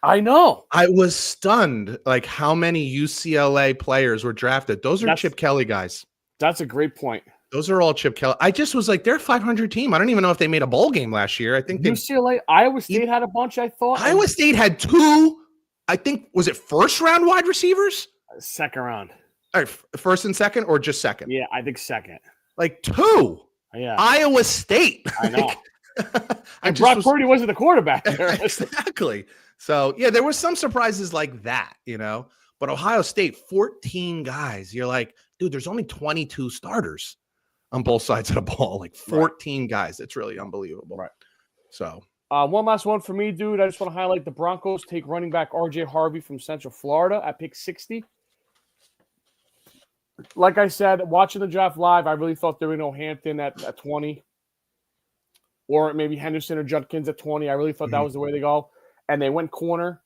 I know. I was stunned like how many UCLA players were drafted. Those are Chip Kelly guys. That's a great point. Those are all Chip Kelly. I just was like, they're a 500 team. I don't even know if they made a bowl game last year. I think UCLA, Iowa State had a bunch, I thought. Iowa State had 2, I think, was it first round wide receivers? Second round. All right, first and second or just second? Yeah, I think second. Like 2. Yeah. Iowa State. I know. And Brock Purdy wasn't the quarterback there. Exactly. So, yeah, there were some surprises like that, you know. But Ohio State, 14 guys. You're like, dude, there's only 22 starters on both sides of the ball. Like 14 guys. It's really unbelievable. Right. So, one last one for me, dude. I just want to highlight the Broncos take running back RJ Harvey from Central Florida at pick 60. Like I said, watching the draft live, I really thought there were no Hampton at 20. Or maybe Henderson or Judkins at 20. I really thought that was the way to go. And they went corner,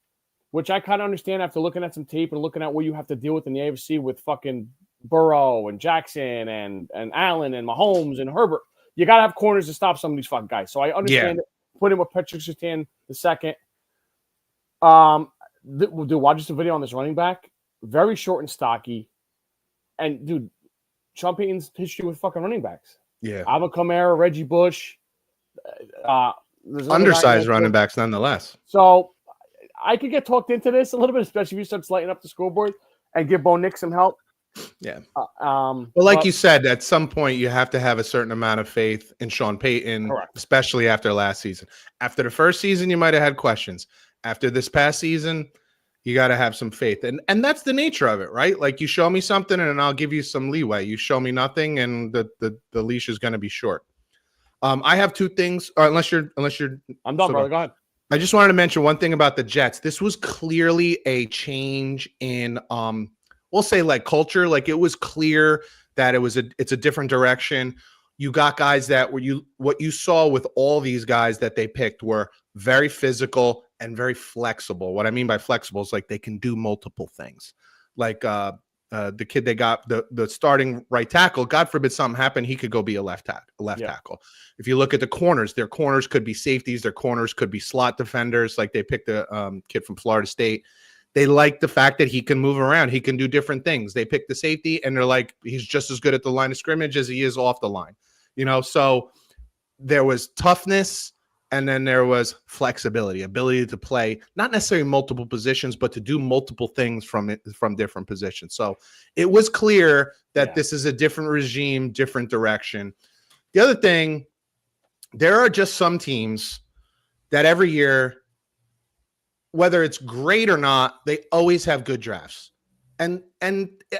which I kind of understand after looking at some tape and looking at what you have to deal with in the AFC with fucking Burrow and Jackson and Allen and Mahomes and Herbert. You got to have corners to stop some of these fucking guys. So I understand it. Put him with Patrick Surtain the second. Dude, watch just a video on this running back. Very short and stocky. And, dude, Sean Payton's history with fucking running backs. Yeah. Alvin Kamara, Reggie Bush. Undersized running backs, nonetheless. So I could get talked into this a little bit, especially if you start lighting up the scoreboard and give Bo Nix some help. Yeah. Well, like you said, at some point you have to have a certain amount of faith in Sean Payton, especially after last season. After the first season, you might have had questions. After this past season, you got to have some faith. And that's the nature of it, right? Like you show me something and I'll give you some leeway. You show me nothing and the leash is going to be short. I have 2 things. Unless you're I'm done, brother. Go ahead. I just wanted to mention one thing about the Jets. This was clearly a change in, we'll say like culture. Like it was clear that it's a different direction. You got guys that what you saw with all these guys that they picked were very physical and very flexible. What I mean by flexible is like they can do multiple things. Like the kid they got, the starting right tackle, God forbid something happened, he could go be a left tackle. If you look at the corners, their corners could be safeties, their corners could be slot defenders. Like they picked a kid from Florida State. They like the fact that he can move around. He can do different things. They picked the safety, and they're like, he's just as good at the line of scrimmage as he is off the line. So there was toughness, and then there was flexibility, ability to play, not necessarily multiple positions, but to do multiple things from different positions. So it was clear that this is a different regime, different direction. The other thing, there are just some teams that every year, whether it's great or not, they always have good drafts. And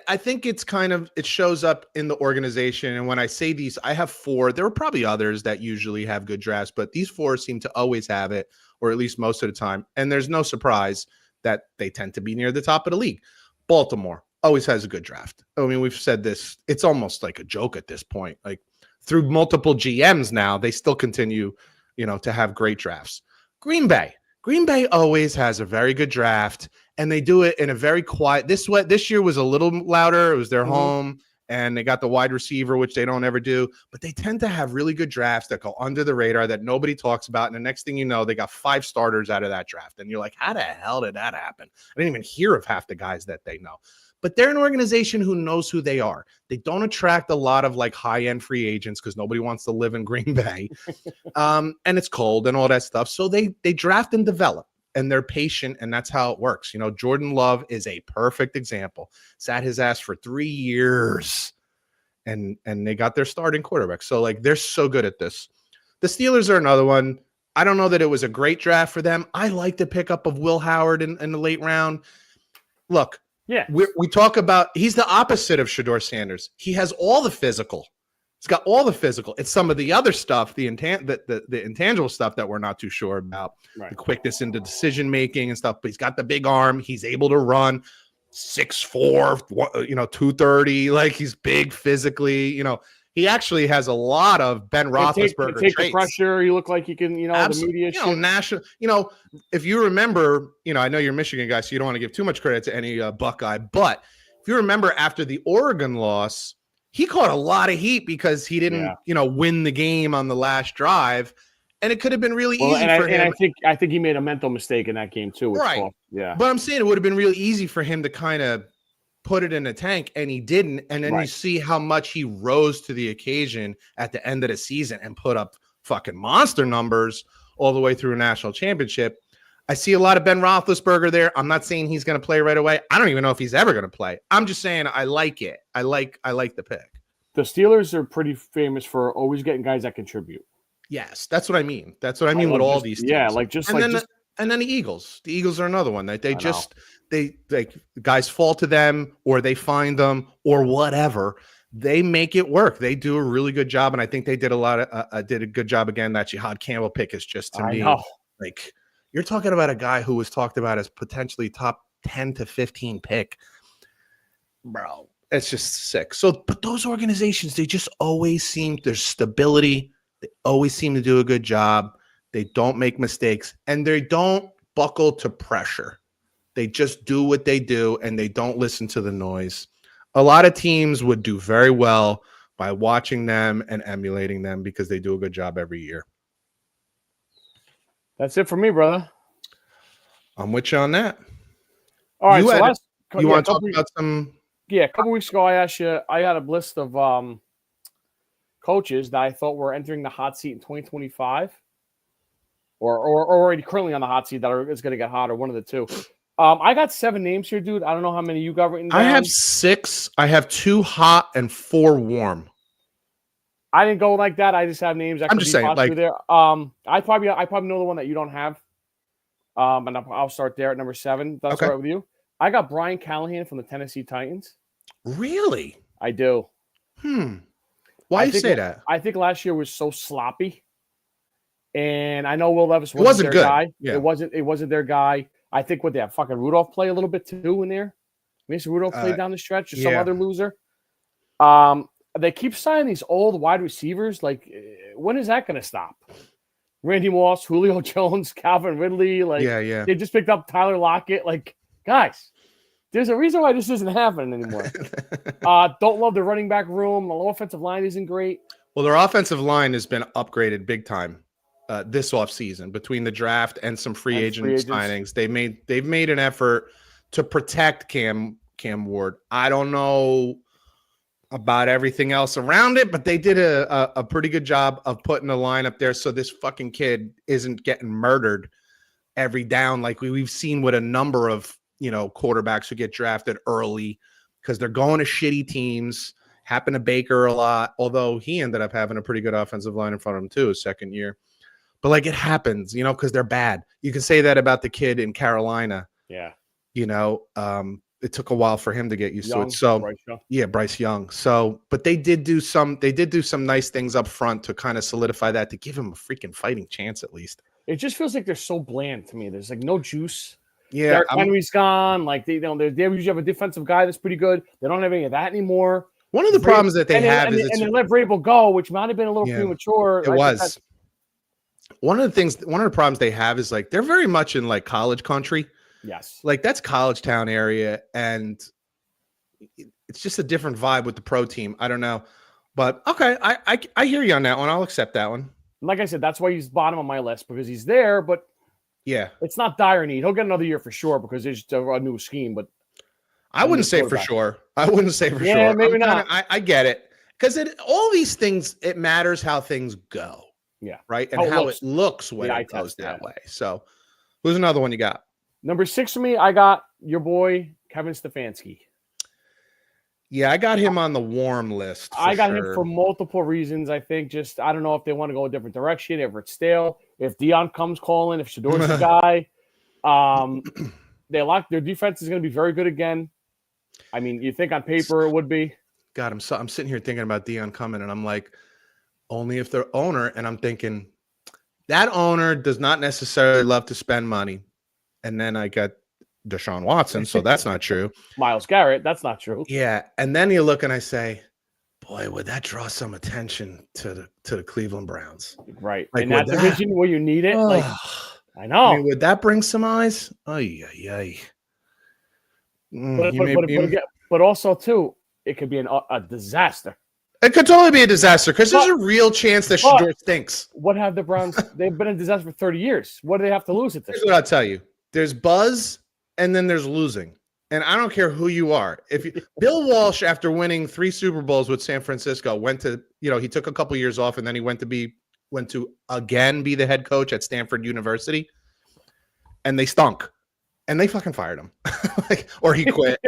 I think it shows up in the organization. And when I say these, I have 4. There are probably others that usually have good drafts, but these 4 seem to always have it, or at least most of the time. And there's no surprise that they tend to be near the top of the league. Baltimore always has a good draft. I mean, we've said this. It's almost like a joke at this point. Like through multiple GMs now, they still continue, to have great drafts. Green Bay always has a very good draft, and they do it in a very quiet. This year was a little louder. It was their home, and they got the wide receiver, which they don't ever do. But they tend to have really good drafts that go under the radar that nobody talks about. And the next thing you know, they got 5 starters out of that draft, and you're like, how the hell did that happen? I didn't even hear of half the guys that they know. But they're an organization who knows who they are. They don't attract a lot of like high-end free agents because nobody wants to live in Green Bay. And it's cold and all that stuff. So they draft and develop, and they're patient, and that's how it works. Jordan Love is a perfect example. Sat his ass for 3 years, and they got their starting quarterback. So like they're so good at this. The Steelers are another one. I don't know that it was a great draft for them. I like the pickup of Will Howard in the late round. Look, we talk about, he's the opposite of Shedeur Sanders. He has all the physical. He's got all the physical. It's some of the other stuff, the intangible stuff that we're not too sure about, the quickness into decision making and stuff. But he's got the big arm. He's able to run 6'4", 230. Like he's big physically. He actually has a lot of Ben Roethlisberger take traits. The pressure. You look like you can, the media shit. National, if you remember, I know you're a Michigan guy, so you don't want to give too much credit to any Buckeye, but if you remember after the Oregon loss, he caught a lot of heat because he didn't, win the game on the last drive, and it could have been really easy for him. And I think he made a mental mistake in that game too. Right. Yeah. But I'm saying it would have been really easy for him to kind of put it in the tank, and he didn't. And then you see how much he rose to the occasion at the end of the season and put up fucking monster numbers all the way through a national championship. I see a lot of Ben Roethlisberger there. I'm not saying he's going to play right away. I don't even know if he's ever going to play. I'm just saying I like it. I like the pick. The Steelers are pretty famous for always getting guys that contribute. Yes, that's what I mean. That's what I mean with all these teams. Yeah, and then the Eagles. The Eagles are another one that they guys fall to them, or they find them, or whatever. They make it work. They do a really good job, and I think they did a good job again. That Jihad Campbell pick is just, to me, like, you're talking about a guy who was talked about as potentially top 10 to 15 pick, bro. It's just sick. So, but those organizations, they just always seem, there's stability. They always seem to do a good job. They don't make mistakes, and they don't buckle to pressure. They just do what they do, and they don't listen to the noise. A lot of teams would do very well by watching them and emulating them because they do a good job every year. That's it for me, brother. I'm with you on that. All right. You want to talk about some? Yeah, a couple weeks ago, I asked you. I had a list of coaches that I thought were entering the hot seat in 2025, or already currently on the hot seat that is going to get hotter. One of the two. I got 7 names here, dude. I don't know how many you got written down. I have 6. I have 2 hot and 4 warm. I didn't go like that. I just have names. I'm just saying, like, there. I probably know the one that you don't have. And I'll start there at number 7. That's all right with you. I got Brian Callahan from the Tennessee Titans. Really? I do. Why do you say that? I think last year was so sloppy. And I know Will Levis wasn't wasn't their good. guy. Yeah. It wasn't their guy. I think what they have fucking Rudolph play a little bit too in there. Mason Rudolph played down the stretch or some other loser. They keep signing these old wide receivers. Like, when is that going to stop? Randy Moss, Julio Jones, Calvin Ridley. Like, they just picked up Tyler Lockett. Like, guys, there's a reason why this isn't happening anymore. Don't love the running back room. The offensive line isn't great. Well, their offensive line has been upgraded big time this offseason between the draft and some free agents signings. They've made an effort to protect Cam Ward. I don't know about everything else around it, but they did a pretty good job of putting a line up there so this fucking kid isn't getting murdered every down like we've seen with a number of quarterbacks who get drafted early because they're going to shitty teams. Happened to Baker a lot, although he ended up having a pretty good offensive line in front of him too his second year. But like, it happens, because they're bad. You can say that about the kid in Carolina. Yeah. It took a while for him to get used to it. So Bryce Young. So, but they did do some nice things up front to kind of solidify that, to give him a freaking fighting chance at least. It just feels like they're so bland to me. There's like no juice. Yeah. Derrick Henry's gone. Like, they usually have a defensive guy that's pretty good. They don't have any of that anymore. One of the problems that they have is they let Vrabel go, which might have been a little premature. It was. One of the problems they have is like they're very much in like college country. Yes. Like, that's college town area, and it's just a different vibe with the pro team. I don't know. But okay, I hear you on that one. I'll accept that one. Like I said, that's why he's bottom of my list, because he's there, but it's not dire need. He'll get another year for sure because there's just a new scheme, but I wouldn't say for sure. Yeah, maybe not. I get it. Because all these things, it matters how things go. Yeah. Right? And how it looks when it goes that way. So, who's another one you got? Number 6 for me, I got your boy, Kevin Stefanski. Yeah, I got him on the warm list. I got him for multiple reasons. I think I don't know if they want to go a different direction, if it's stale, if Dion comes calling, if Shador's the guy. Their defense is going to be very good again. I mean, you think on paper it would be. God, I'm sitting here thinking about Dion coming, and I'm like, only if they're owner, and I'm thinking that owner does not necessarily love to spend money. And then I got Deshaun Watson, so that's not true. Myles Garrett, that's not true. Yeah, and then you look and I say, boy, would that draw some attention to the Cleveland Browns? Right. In that division where you need it, I know. I mean, would that bring some eyes? But also too, it could be a disaster. It could totally be a disaster because there's a real chance that Shador stinks. What have the Browns? They've been a disaster for 30 years. What do they have to lose at this? Here's what I'll tell you. There's buzz and then there's losing. And I don't care who you are. Bill Walsh, after winning 3 Super Bowls with San Francisco, went to, he took a couple years off and then he went to again be the head coach at Stanford University. And they stunk. And they fucking fired him. Or he quit.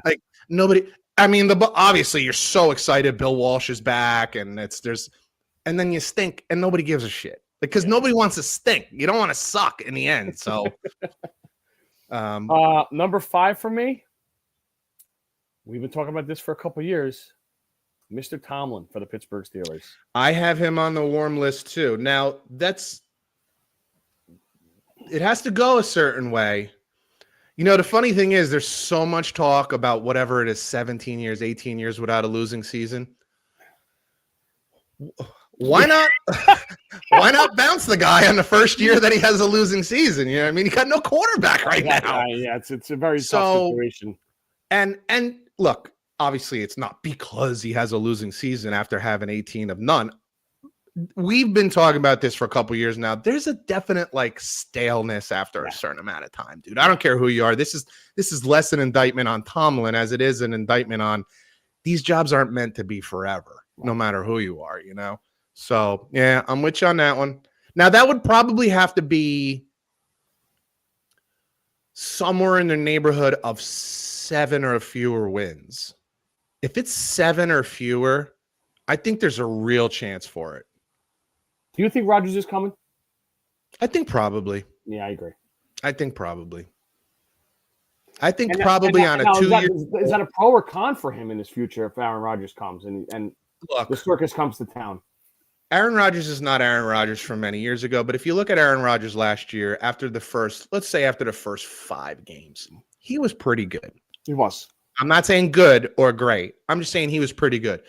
Like nobody. I mean, obviously you're so excited Bill Walsh is back and and then you stink and nobody gives a shit. Because nobody wants to stink. You don't want to suck in the end. So number 5 for me. We've been talking about this for a couple of years. Mr. Tomlin for the Pittsburgh Steelers. I have him on the warm list too. Now, it has to go a certain way. The funny thing is there's so much talk about whatever it is, 17 years, 18 years without a losing season. Why not? Why not bounce the guy on the first year that he has a losing season? You know what I mean? He got no quarterback right now. Yeah, it's a very tough situation. And look, obviously it's not because he has a losing season after having 18 of none. We've been talking about this for a couple years now. There's a definite staleness after a certain amount of time, dude. I don't care who you are. This is less an indictment on Tomlin as it is an indictment on these jobs aren't meant to be forever, no matter who you are, So, yeah, I'm with you on that one. Now, that would probably have to be somewhere in the neighborhood of 7 or fewer wins. If it's 7 or fewer, I think there's a real chance for it. Do you think Rodgers is coming? I think probably. Yeah, I agree. I think probably. On a 2-year. Is that a pro or con for him in his future if Aaron Rodgers comes and look, the circus comes to town? Aaron Rodgers is not Aaron Rodgers from many years ago, but if you look at Aaron Rodgers last year, after the first 5 games, he was pretty good. He was. I'm not saying good or great. I'm just saying he was pretty good.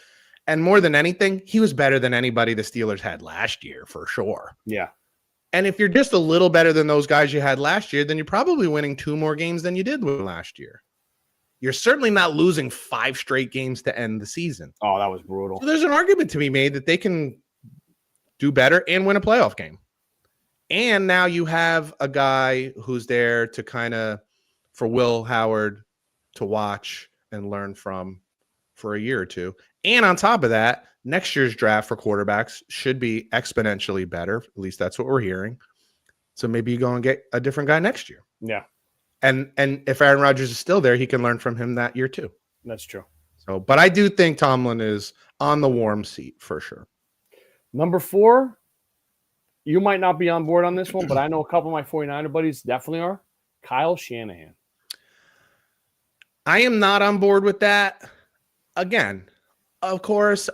And more than anything, he was better than anybody the Steelers had last year, for sure. Yeah. And if you're just a little better than those guys you had last year, then you're probably winning 2 more games than you did win last year. You're certainly not losing 5 straight games to end the season. Oh, that was brutal. So there's an argument to be made that they can do better and win a playoff game. And now you have a guy who's there to kind of, for Will Howard to watch and learn from for a year or two. And on top of that, next year's draft for quarterbacks should be exponentially better. At least that's what we're hearing. So maybe you go and get a different guy next year. Yeah. And if Aaron Rodgers is still there, he can learn from him that year too. That's true. So, but I do think Tomlin is on the warm seat for sure. Number 4, you might not be on board on this one, but I know a couple of my 49er buddies definitely are. Kyle Shanahan. I am not on board with that. Again, of course,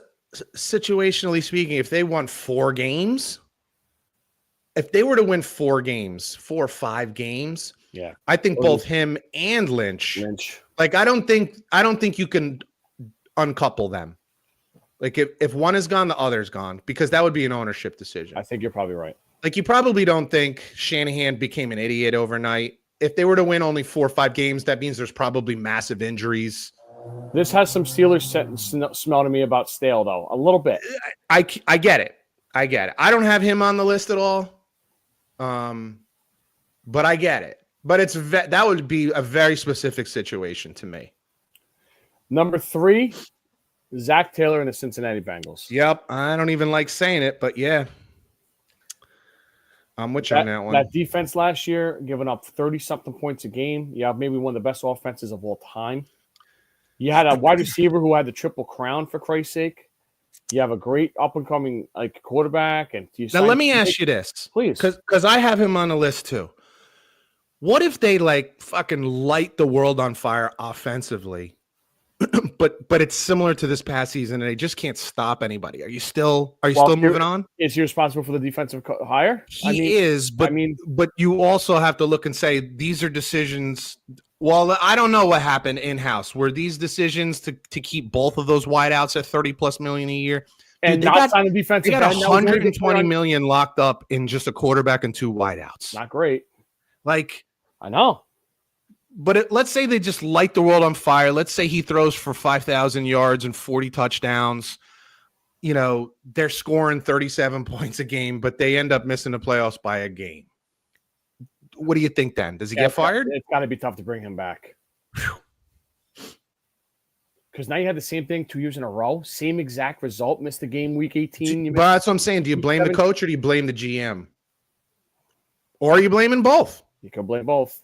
situationally speaking, if they won 4 games, if they were to win 4 games, 4 or 5 games, yeah, I think both him and Lynch. Like I don't think you can uncouple them. Like if one is gone, the other's gone, because that would be an ownership decision. I think you're probably right. Like you probably don't think Shanahan became an idiot overnight. If they were to win only 4 or 5 games, that means there's probably massive injuries. This has some Steelers smell to me about stale, though, a little bit. I get it. I get it. I don't have him on the list at all, but I get it. But that would be a very specific situation to me. Number 3, Zach Taylor and the Cincinnati Bengals. Yep. I don't even like saying it, but yeah. I'm with you on that one. That defense last year, giving up 30-something points a game. You have maybe one of the best offenses of all time. You had a wide receiver who had the triple crown, for Christ's sake. You have a great up-and-coming quarterback. And now let me ask you this. Please. Because I have him on the list too. What if they fucking light the world on fire offensively, but it's similar to this past season and they just can't stop anybody? Are you still moving on? Is he responsible for the defensive hire? He is, but you also have to look and say these are decisions. Well, I don't know what happened in-house. Were these decisions to keep both of those wideouts at $30+ million a year? And dude, not sign a defensive end. They got $120 million locked up in just a quarterback and 2 wideouts. Not great. I know. But let's say they just light the world on fire. Let's say he throws for 5,000 yards and 40 touchdowns. You know, they're scoring 37 points a game, but they end up missing the playoffs by a game. What do you think then? Does he get fired? It's got to be tough to bring him back. Because now you had the same thing 2 years in a row. Same exact result. Missed the game week 18. But that's what I'm saying. Do you blame the coach or do you blame the GM? Or are you blaming both? You can blame both.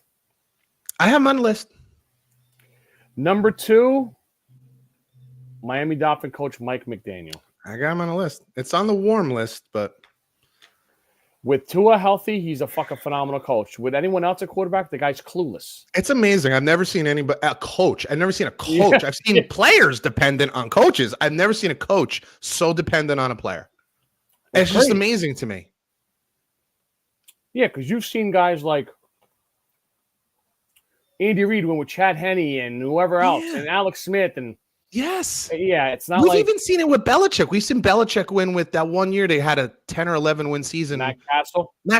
I have him on the list. Number 2, Miami Dolphin coach Mike McDaniel. I got him on the list. It's on the warm list, but with Tua healthy, he's a fucking phenomenal coach. With anyone else at quarterback, the guy's clueless. It's amazing. I've never seen a coach. I've never seen a coach. I've seen players dependent on coaches. I've never seen a coach so dependent on a player. It's just amazing to me. Yeah, because you've seen guys like Andy Reid win with Chad Henne and whoever else, and Alex Smith, and it's not. We've even seen it with Belichick. We've seen Belichick win with that one year they had a 10 or 11 win season. Matt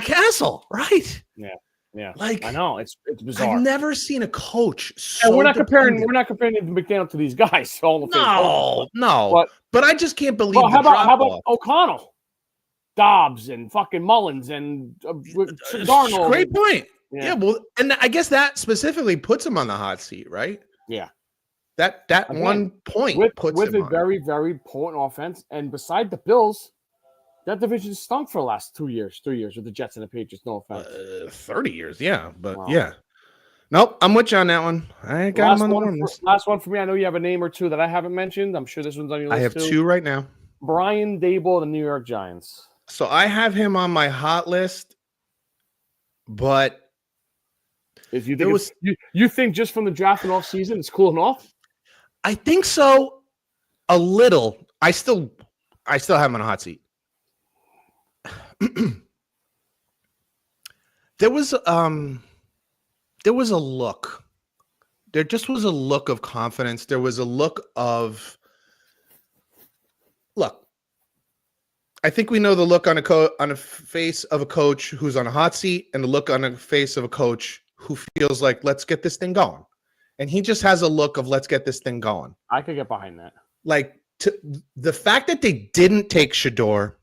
Castle, right? Yeah. I know it's bizarre. I've never seen a coach. So and we're not comparing McDaniel to these guys. No. But I just can't believe. How about O'Connell? Dobbs and fucking Mullins and Darnold. Great point. Yeah, well, and I guess that specifically puts him on the hot seat, right? Yeah. That one point puts with him a very, very potent offense. And beside the Bills, that division stunk for the last 2 years, 3 years with the Jets and the Patriots. No offense. 30 years, yeah. But yeah. Nope, I'm with you on that one. I got him on the warm list. Last one for me. I know you have a name or two that I haven't mentioned. I'm sure this one's on your list. I have 2 right now. Brian Daboll, the New York Giants. So I have him on my hot list, but you think just from the draft and off season it's cooling off? I think so, a little. I still have him on a hot seat. there was a look. There just was a look of confidence. There was a look of look. I think we know the look on a face of a coach who's on a hot seat, and the look on a face of a coach who feels like let's get this thing going. And he just has a look of let's get this thing going. I could get behind that. Like the fact that they didn't take Shador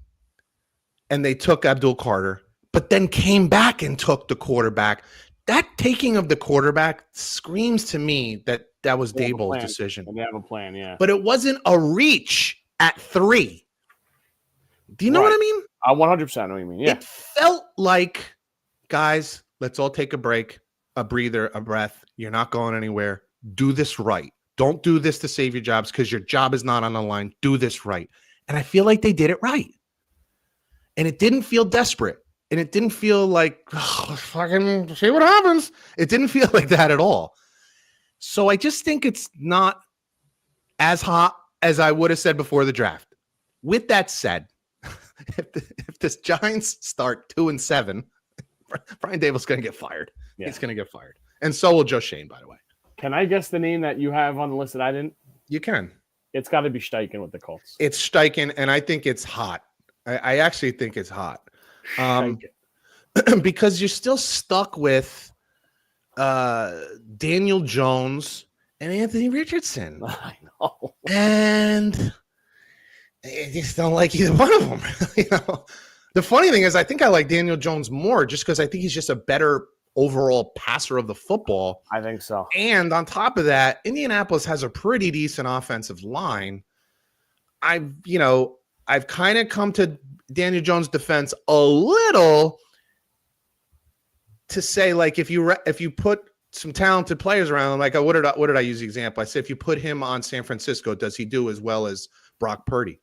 and they took Abdul Carter, but then came back and took the quarterback. That taking of the quarterback screams to me that that was Daboll's decision. And they have a plan, yeah. But it wasn't a reach at 3. Do you know what I mean? I 100% know what you mean. Yeah. It felt like, guys, let's all take a break, a breather, a breath. You're not going anywhere. Do this right. Don't do this to save your jobs because your job is not on the line. Do this right. And I feel like they did it right. And it didn't feel desperate. And it didn't feel like, oh, fucking see what happens. It didn't feel like that at all. So I just think it's not as hot as I would have said before the draft. With that said, if this Giants start 2-7, Brian Daboll's going to get fired. Yeah. He's going to get fired. And so will Joe Shane, by the way. Can I guess the name that you have on the list that I didn't? You can. It's got to be Steichen with the Colts. It's Steichen, and I think it's hot. I actually think it's hot. Because you're still stuck with Daniel Jones and Anthony Richardson. I know. And I just don't like either one of them. You know, the funny thing is I think I like Daniel Jones more just because I think he's just a better overall passer of the football. I think so. And on top of that, Indianapolis has a pretty decent offensive line. I've kind of come to Daniel Jones' defense a little to say, like, if you put some talented players around him, like what did I use the example? I said if you put him on San Francisco, does he do as well as Brock Purdy?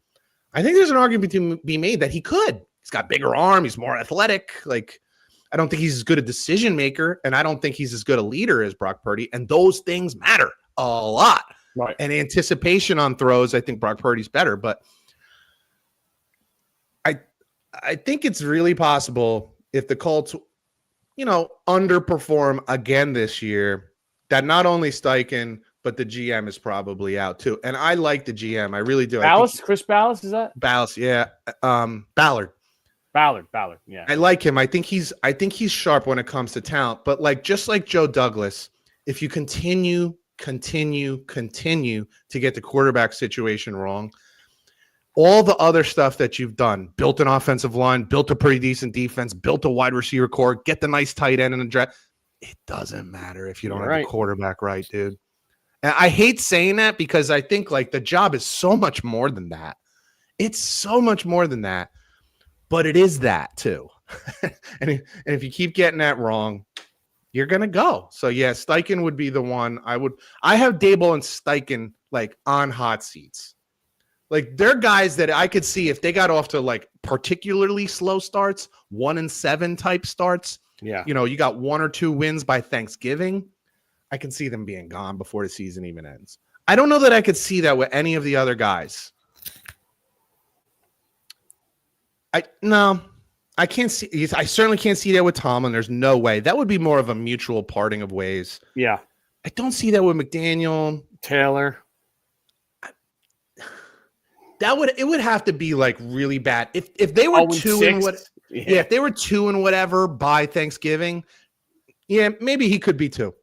I think there's an argument to be made that he could. He's got bigger arm. He's more athletic. Like, I don't think he's as good a decision maker, and I don't think he's as good a leader as Brock Purdy. And those things matter a lot. Right. And anticipation on throws, I think Brock Purdy's better. But I think it's really possible if the Colts, underperform again this year, that not only Steichen, but the GM is probably out too. And I like the GM. I really do. Chris Ballas, is that? Ballas, yeah. Ballard, yeah. I like him. I think he's sharp when it comes to talent. But just like Joe Douglas, if you continue to get the quarterback situation wrong, all the other stuff that you've done, built an offensive line, built a pretty decent defense, built a wide receiver core, get the nice tight end in the draft, it doesn't matter if you don't have the quarterback right, dude. And I hate saying that because I think the job is so much more than that. It's so much more than that, but it is that too. and if you keep getting that wrong, you're going to go. So yeah, Steichen would be the one I have Daboll and Steichen on hot seats. They're guys that I could see if they got off to particularly slow starts, 1-7 type starts. Yeah. You got 1 or 2 wins by Thanksgiving. I can see them being gone before the season even ends. I don't know that I could see that with any of the other guys. I can't see. I certainly can't see that with Tomlin. There's no way. That would be more of a mutual parting of ways. Yeah. I don't see that with McDaniel. Taylor. It would have to be really bad. If they were 2 and what if they were 2 and whatever by Thanksgiving, yeah, maybe he could be 2.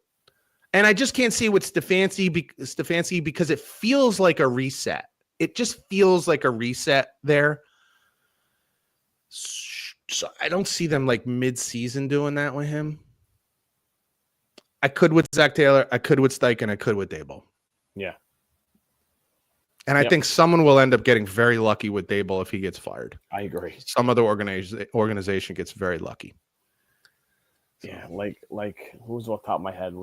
And I just can't see with Stefanski because it feels like a reset. It just feels like a reset there. So I don't see them mid-season doing that with him. I could with Zach Taylor. I could with Steichen. I could with Daboll. Yeah. And I think someone will end up getting very lucky with Daboll if he gets fired. I agree. Some other organization gets very lucky. So. Yeah, who's off the top of my head?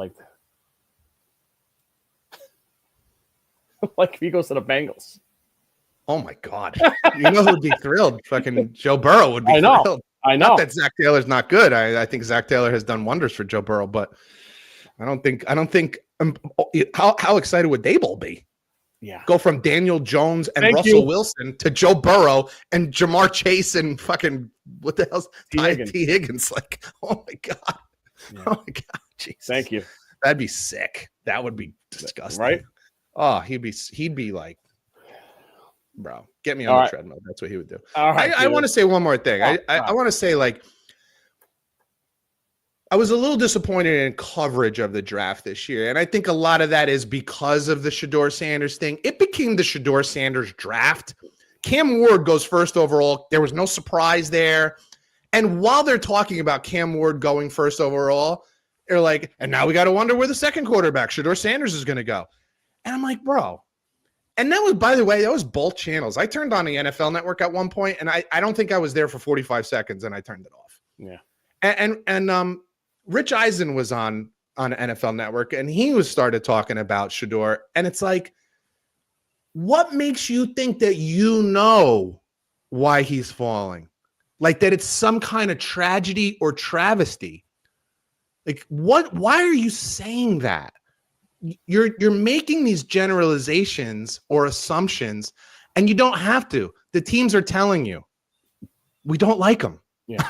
If he goes to the Bengals. Oh my God. You know who'd be thrilled? Fucking Joe Burrow would be thrilled. I know. Not that Zach Taylor's not good. I think Zach Taylor has done wonders for Joe Burrow, but I don't think how excited would Daboll be? Yeah. Go from Daniel Jones and Thank Russell you. Wilson to Joe Burrow and Jamar Chase and fucking what the hell's T. Higgins. T. Higgins. Like, oh my God. Yeah. Oh my God. Jesus. Thank you. That'd be sick. That would be disgusting. Right? Oh, he'd be like, bro, get me on All the right. treadmill. That's what he would do. All right. I want to say one more thing. I want to say, like, I was a little disappointed in coverage of the draft this year. And I think a lot of that is because of the Shedeur Sanders thing. It became the Shedeur Sanders draft. Cam Ward goes first overall. There was no surprise there. And while they're talking about Cam Ward going first overall, they're like, and now we got to wonder where the second quarterback, Shedeur Sanders, is going to go. And I'm like, bro. And that was, by the way, that was both channels. I turned on the NFL Network at one point, and I don't think I was there for 45 seconds, and I turned it off. Yeah. And Rich Eisen was on NFL Network, and he started talking about Shedeur, and it's like, what makes you think that you know why he's falling? Like that it's some kind of tragedy or travesty? Like what? Why are you saying that? You're making these generalizations or assumptions, and you don't have to. The teams are telling you we don't like him. Yeah.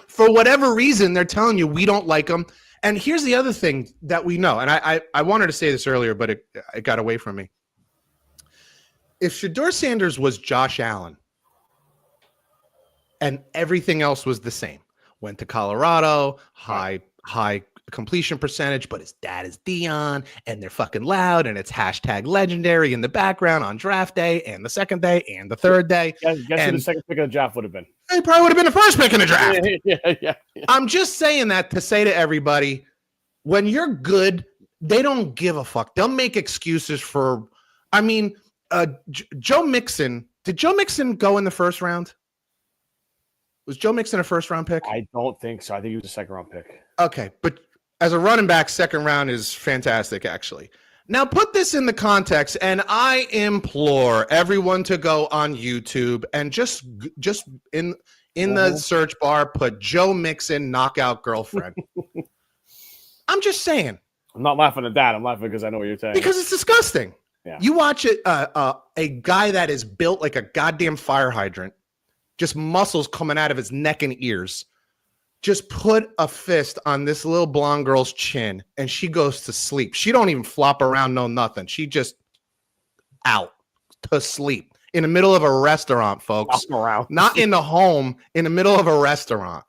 For whatever reason, they're telling you we don't like him. And here's the other thing that we know, and I wanted to say this earlier, but it got away from me. If Shedeur Sanders was Josh Allen and everything else was the same, went to Colorado, high completion percentage, but his dad is Dion, and they're fucking loud, and it's hashtag legendary in the background on draft day and the second day and the third day. Guess who the second pick of the draft would have been? He probably would have been the first pick in the draft. Yeah. I'm just saying that to say to everybody, when you're good, they don't give a fuck. They'll make excuses for, Joe Mixon. Did Joe Mixon go in the first round? Was Joe Mixon a first round pick? I don't think so. I think he was a second round pick. Okay, but as a running back, second round is fantastic, actually. Now put this in the context, and I implore everyone to go on YouTube and just in the search bar, put Joe Mixon knockout girlfriend. I'm just saying. I'm not laughing at that. I'm laughing because I know what you're saying. Because it's disgusting. Yeah. You watch it, a guy that is built like a goddamn fire hydrant, just muscles coming out of his neck and ears, just put a fist on this little blonde girl's chin, and she goes to sleep. She don't even flop around, no nothing. She just out to sleep in the middle of a restaurant, folks. Not in the home, in the middle of a restaurant.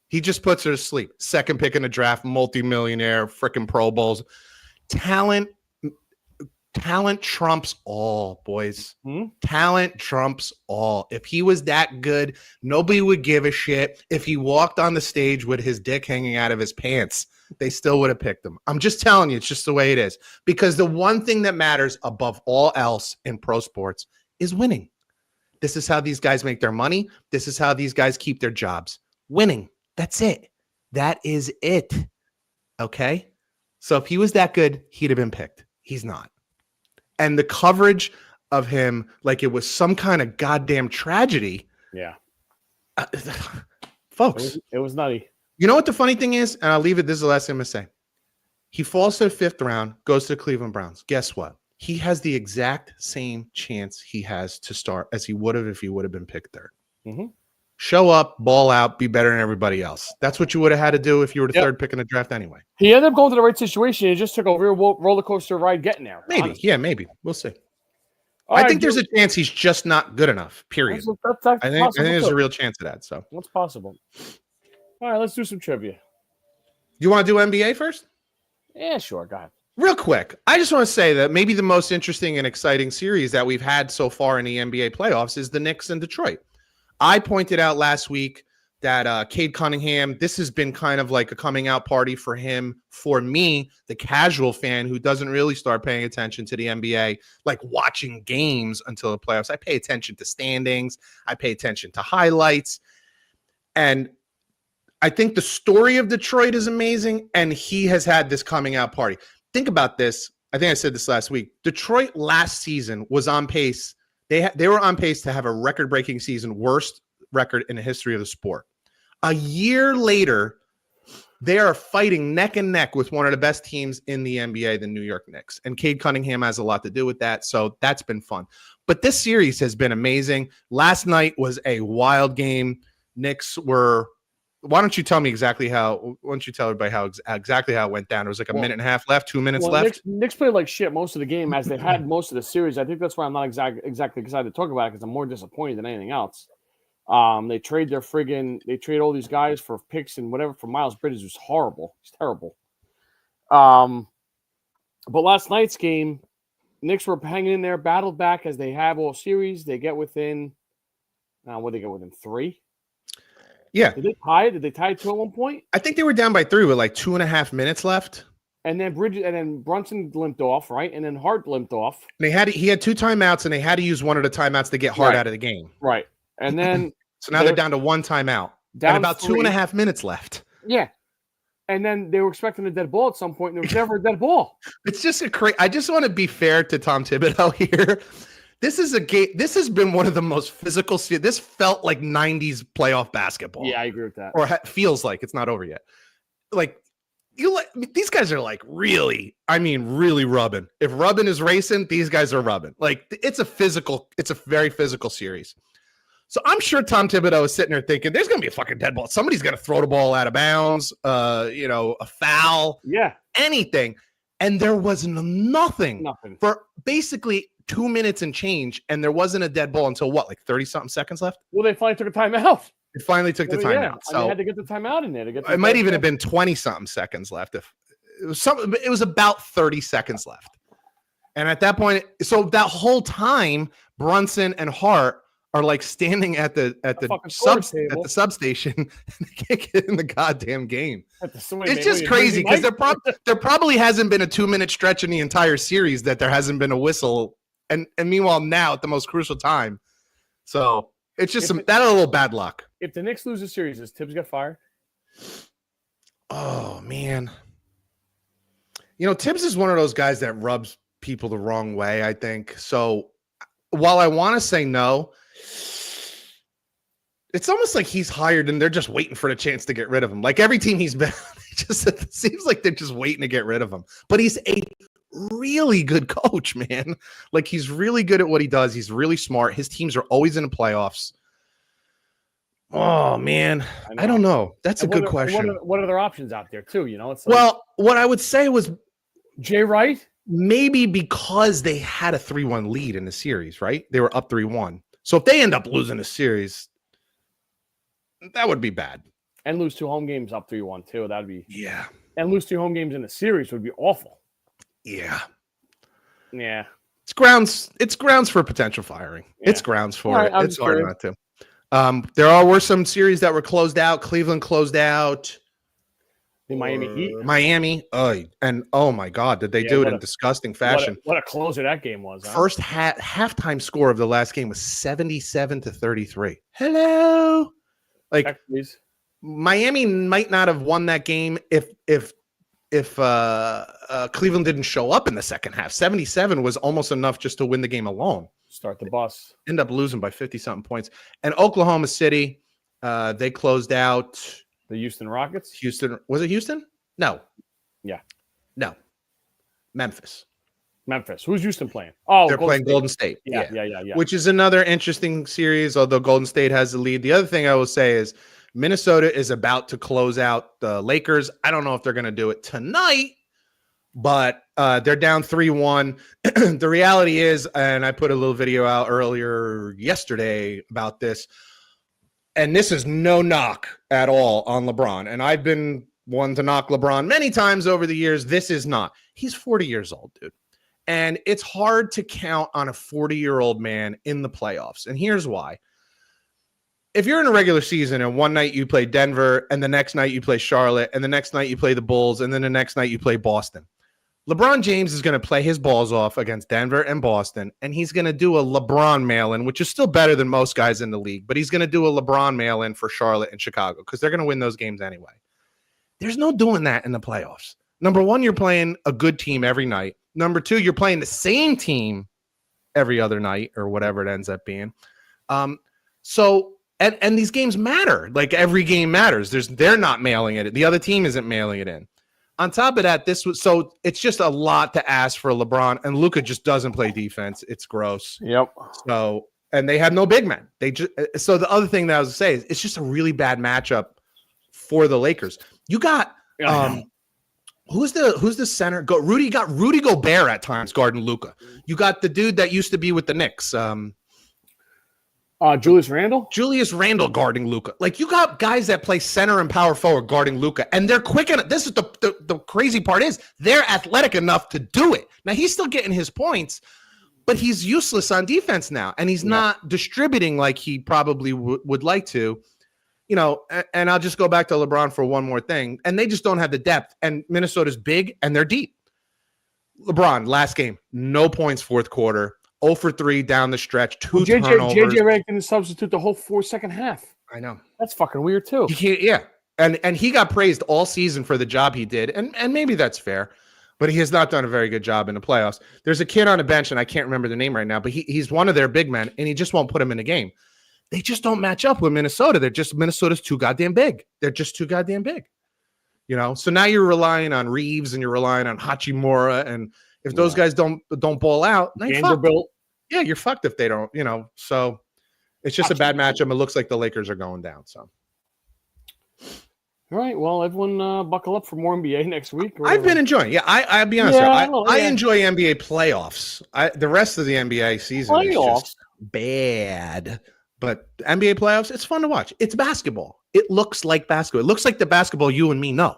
He just puts her to sleep. Second pick in the draft, multimillionaire, freaking Pro Bowls. Talent trumps all, boys. Talent trumps all. If he was that good, nobody would give a shit. If he walked on the stage with his dick hanging out of his pants, they still would have picked him. I'm just telling you, it's just the way it is. Because the one thing that matters above all else in pro sports is winning. This is how these guys make their money. This is how these guys keep their jobs. Winning. That's it. That is it. Okay? So if he was that good, he'd have been picked. He's not. And the coverage of him like it was some kind of goddamn tragedy. Yeah. Folks. It was nutty. You know what the funny thing is? And I'll leave it. This is the last thing I'm going to say. He falls to the fifth round, goes to the Cleveland Browns. Guess what? He has the exact same chance he has to start as he would have if he would have been picked third. Mm-hmm. Show up, ball out, be better than everybody else. That's what you would have had to do if you were the third pick in the draft anyway. He ended up going to the right situation. He just took a real roller coaster ride getting there. Maybe. Honestly. Yeah, maybe. We'll see. I think there's a chance he's just not good enough, period. That's I think there's a real chance of that. So what's possible? All right, let's do some trivia. You want to do NBA first? Yeah, sure. Go ahead. Real quick, I just want to say that maybe the most interesting and exciting series that we've had so far in the NBA playoffs is the Knicks and Detroit. I pointed out last week that Cade Cunningham, this has been kind of like a coming out party for him, for me, the casual fan who doesn't really start paying attention to the NBA, like watching games until the playoffs. I pay attention to standings. I pay attention to highlights. And I think the story of Detroit is amazing, and he has had this coming out party. Think about this. I think I said this last week. Detroit last season was on pace. They were on pace to have a record-breaking season, worst record in the history of the sport. A year later, They are fighting neck and neck with one of the best teams in the NBA, the New York Knicks. And Cade Cunningham has a lot to do with that. So that's been fun. But this series has been amazing. Last night was a wild game. Knicks were. Why don't you tell me exactly how? Why don't you tell everybody how exactly how it went down? It was like a minute and a half left, 2 minutes left. Knicks played like shit most of the game, as they had most of the series. I think that's why I'm not exactly excited to talk about it, because I'm more disappointed than anything else. They trade all these guys for picks and whatever for Miles Bridges, who's horrible. He's terrible. But last night's game, Knicks were hanging in there, battled back as they have all series. They get within. What did they get within 3? Yeah. Did they tie? Did they tie 2 at one point? I think they were down by 3 with like 2.5 minutes left. And then Brunson limped off, right? And then Hart limped off. And he had 2 timeouts, and they had to use one of the timeouts to get Hart out of the game. Right. And then so now they're down to 1 timeout. And about 2.5 minutes left. Yeah. And then they were expecting a dead ball at some point, and there was never a dead ball. It's just I just want to be fair to Tom Thibodeau here. This is a game. This has been one of the most physical. This felt like 90s playoff basketball. Yeah, I agree with that. Or feels like it's not over yet. Like these guys are like really rubbing. If rubbing is racing, these guys are rubbing. Like it's a very physical series. So I'm sure Tom Thibodeau is sitting there thinking there's going to be a fucking dead ball. Somebody's going to throw the ball out of bounds, a foul, anything. And there was nothing for basically 2 minutes and change. And there wasn't a dead ball until like 30 something seconds left. Well, they finally took a timeout. It finally took the timeout. So they had to get the timeout in there. It might even have been 20 something seconds left. If it was about 30 seconds left. And at that point, so that whole time, Brunson and Hart are like standing at the substation and they can't get in the goddamn game. It's just crazy because there probably hasn't been a 2-minute stretch in the entire series that there hasn't been a whistle, and meanwhile now at the most crucial time. So it's just that a little bad luck. If the Knicks lose the series, does Tibbs get fired? Oh man, Tibbs is one of those guys that rubs people the wrong way, I think. So while I want to say no, it's almost like he's hired and they're just waiting for the chance to get rid of him. Like every team he's been on, it seems like they're just waiting to get rid of him. But he's a really good coach, man. Like he's really good at what he does. He's really smart. His teams are always in the playoffs. Oh man, I don't know. That's a good question. What are their options out there too? It's well, what I would say was Jay Wright. Maybe because they had a 3-1 lead in the series, right? They were up 3-1. So if they end up losing the series, that would be bad. And lose 2 home games up 3-1 too. That'd be And lose 2 home games in the series would be awful. Yeah. Yeah. It's grounds for potential firing. Yeah. It's grounds for it. It's hard not to. There were some series that were closed out. Cleveland closed out. The Miami Heat. And oh my God, did they do it in disgusting fashion? What a closer that game was. Huh? First halftime score of the last game was 77-33. Hello. Like Miami might not have won that game if Cleveland didn't show up in the second half. 77 was almost enough just to win the game alone. Start the bus. End up losing by 50-something points. And Oklahoma City, they closed out. The Houston Rockets? Houston. Was it Houston? No. Yeah. No. Memphis. Who's Houston playing? Oh, they're playing Golden State. Yeah. Which is another interesting series, although Golden State has the lead. The other thing I will say is Minnesota is about to close out the Lakers. I don't know if they're going to do it tonight, but they're down 3-1. The reality is, and I put a little video out earlier yesterday about this, and this is no knock at all on LeBron. And I've been one to knock LeBron many times over the years. This is not. He's 40 years old, dude. And it's hard to count on a 40-year-old man in the playoffs. And here's why. If you're in a regular season and one night you play Denver and the next night you play Charlotte and the next night you play the Bulls and then the next night you play Boston, LeBron James is going to play his balls off against Denver and Boston, and he's going to do a LeBron mail-in, which is still better than most guys in the league, but he's going to do a LeBron mail-in for Charlotte and Chicago because they're going to win those games anyway. There's no doing that in the playoffs. Number one, you're playing a good team every night. Number two, you're playing the same team every other night or whatever it ends up being. So And these games matter. Like every game matters. They're not mailing it. The other team isn't mailing it in. On top of that, it's just a lot to ask for LeBron, and Luka just doesn't play defense. It's gross. Yep. So, and they have no big men. So the other thing that I was saying is it's just a really bad matchup for the Lakers. You got who's the center? Rudy Gobert at times guarding Luka. You got the dude that used to be with the Knicks. Julius Randle? Julius Randle guarding Luka. Like you got guys that play center and power forward guarding Luka, and they're quick. And this is the crazy part is they're athletic enough to do it. Now he's still getting his points, but he's useless on defense now, and he's not distributing like he probably would like to. And I'll just go back to LeBron for one more thing, and they just don't have the depth. And Minnesota's big and they're deep. LeBron last game, no points fourth quarter. 0 for 3 down the stretch, turnovers. JJ Redick didn't substitute the whole second half. I know. That's fucking weird too. Yeah. And he got praised all season for the job he did. And maybe that's fair, but he has not done a very good job in the playoffs. There's a kid on the bench, and I can't remember the name right now, but he's one of their big men, and he just won't put him in the game. They just don't match up with Minnesota. Minnesota's too goddamn big. They're just too goddamn big. So now you're relying on Reeves and you're relying on Hachimura, and if those guys don't ball out, Vanderbilt. Yeah, you're fucked if they don't, So it's just a bad matchup. It looks like the Lakers are going down. So, all right. Well, everyone, buckle up for more NBA next week. I've been enjoying. Yeah, I'll be honest. I enjoy NBA playoffs. The rest of the NBA season is just bad. But NBA playoffs, it's fun to watch. It's basketball. It looks like basketball. It looks like the basketball you and me know.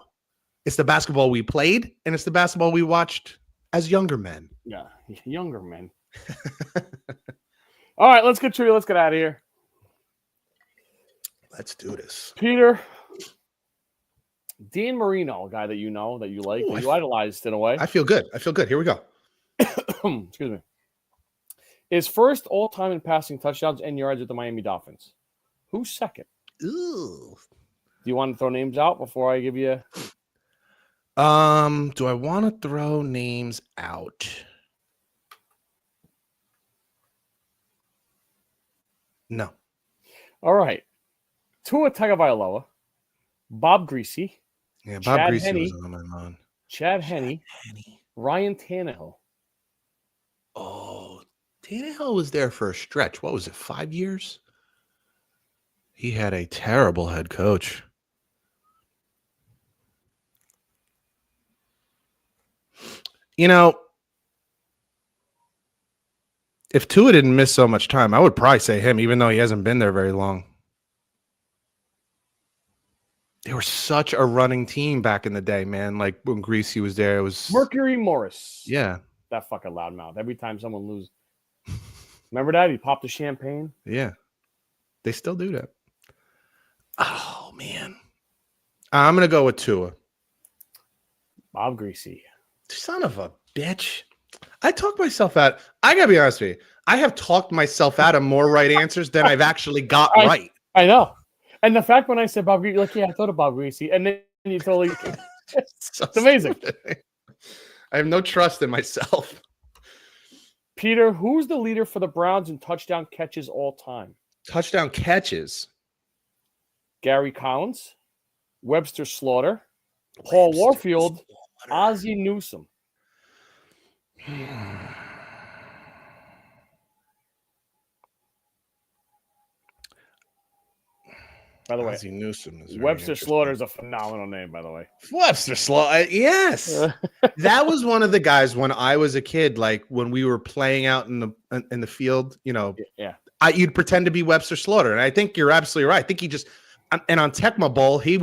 It's the basketball we played, and it's the basketball we watched as younger men. Yeah, younger men. All right, let's get out of here. Let's do this. Peter, Dan Marino, a guy that you know, that you like, that you idolized in a way. I feel good. Here we go. Excuse me. Is first all-time in passing touchdowns and yards with the Miami Dolphins. Who's second? Ooh. Do you want to throw names out before I give you? Do I want to throw names out? No. All right. Tua Tagovailoa, Bob Greasy. Yeah, Bob Greasy was on my mind. Chad Henne. Ryan Tannehill. Oh, Tannehill was there for a stretch. What was it, 5 years? He had a terrible head coach. If Tua didn't miss so much time, I would probably say him, even though he hasn't been there very long. They were such a running team back in the day, man. Like when Greasy was there, it was Mercury Morris. Yeah. That fucking loudmouth. Every time someone loses. Remember that? He popped the champagne. Yeah. They still do that. Oh, man. I'm going to go with Tua. Bob Greasy. Son of a bitch. I talked myself out. I got to be honest with you. I have talked myself out of more right answers than I've actually got right. I know. And the fact when I said Bob Greasy, like, yeah, I thought of Bob Greasy. And then you totally... it's amazing. I have no trust in myself. Peter, who's the leader for the Browns in touchdown catches all time? Touchdown catches? Gary Collins, Webster Slaughter, Paul Warfield, Ozzie Newsome. By the way, Ozzie Newsome is Webster Slaughter is a phenomenal name, by the way. Webster Slaughter, yes. That was one of the guys when I was a kid, like when we were playing out in the field, Yeah. You'd pretend to be Webster Slaughter, and I think you're absolutely right. I think he just and on Tecmo Bowl, he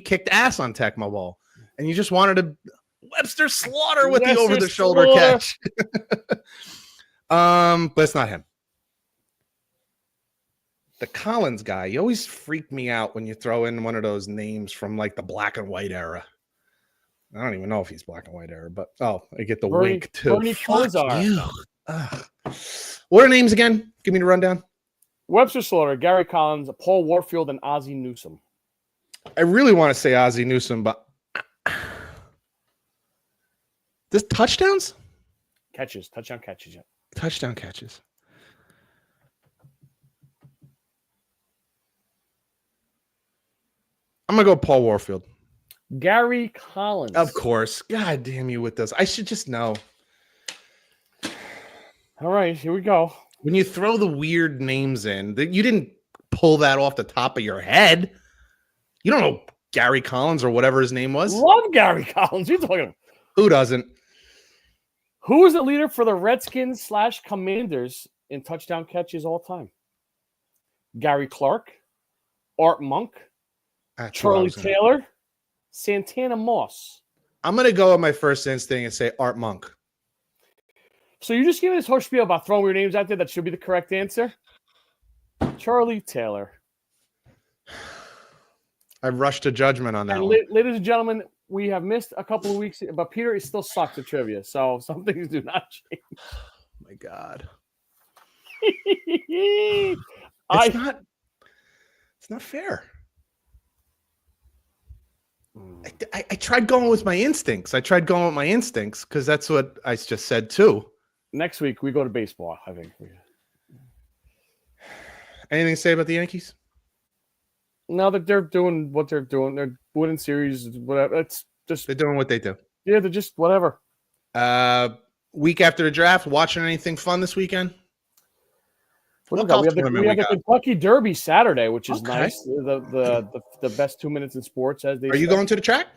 kicked ass on Tecmo Bowl, and you just wanted to Webster Slaughter with the over the shoulder catch. But it's not him. The Collins guy, you always freak me out when you throw in one of those names from like the black and white era. I don't even know if he's black and white era, but I get the wink too. Bernie Kosar. You. What are names again? Give me the rundown. Webster Slaughter, Gary Collins, Paul Warfield, and Ozzie Newsome. I really want to say Ozzie Newsome, but this touchdowns? Touchdown catches. Yeah. Touchdown catches. I'm gonna go Paul Warfield. Gary Collins. Of course. God damn you with this. I should just know. All right, here we go. When you throw the weird names in, that you didn't pull that off the top of your head. You don't know Gary Collins or whatever his name was. Love Gary Collins. You're talking about. Who doesn't? Who is the leader for the Redskins / Commanders in touchdown catches all time? Gary Clark, Art Monk, Charlie Taylor, Santana Moss. I'm going to go with my first instinct and say Art Monk. So you just giving this whole spiel about throwing weird names out there that should be the correct answer? Charlie Taylor. I rushed to judgment on that and one. Ladies and gentlemen, we have missed a couple of weeks, but Peter is still sucks at trivia, so some things do not change. Oh my God. It's not fair. I tried going with my instincts. Because that's what I just said too. Next week we go to baseball, I think. Anything to say about the Yankees? No, that they're doing what they're doing. They're winning series, whatever. It's just they're doing what they do. Yeah, they're just whatever. Week after the draft, watching anything fun this weekend? We have the Kentucky Derby Saturday, which is nice. The best 2 minutes in sports, as they say. Are you going to the track?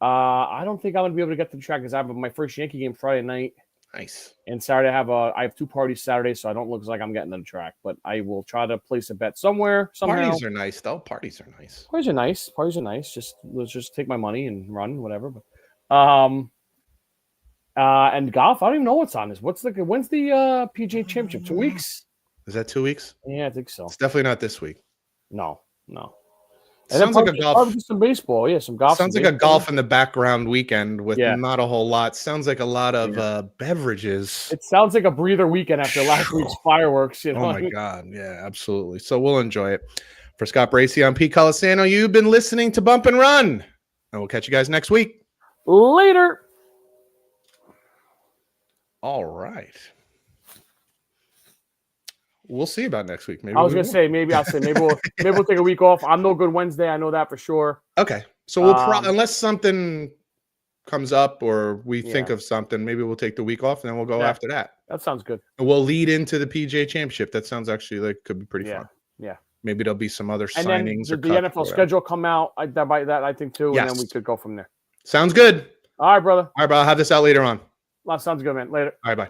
I don't think I'm going to be able to get to the track because I have my first Yankee game Friday night. Nice. And Saturday I have 2 parties Saturday, so I don't look like I'm getting to the track. But I will try to place a bet somewhere. Somehow. Parties are nice, though. Parties are nice. Parties are nice. Let's just take my money and run, whatever. But and golf, I don't even know what's on this. When's the PGA Championship? 2 weeks? Is that 2 weeks? Yeah, I think so. It's definitely not this week. No. And sounds like a golf. Some baseball, yeah, some golf. Sounds like a golf in the background weekend with not a whole lot. Sounds like a lot of beverages. It sounds like a breather weekend after last week's fireworks. You know? Oh my God, yeah, absolutely. So we'll enjoy it. For Scott Bracey, I'm Pete Colasano. You've been listening to Bump and Run, and we'll catch you guys next week. Later. All right. We'll see about next week. Maybe I'll say maybe we'll take a week off. I'm no good Wednesday. I know that for sure. Okay, so we'll unless something comes up or we think of something, maybe we'll take the week off and then we'll go after that. That sounds good. And we'll lead into the PGA Championship. That sounds actually like could be pretty fun. Yeah. Maybe there'll be some other and signings. Then the NFL schedule come out. I think too, and then we could go from there. Sounds good. All right, brother. I'll have this out later on. Sounds good, man. Later. All right, bye.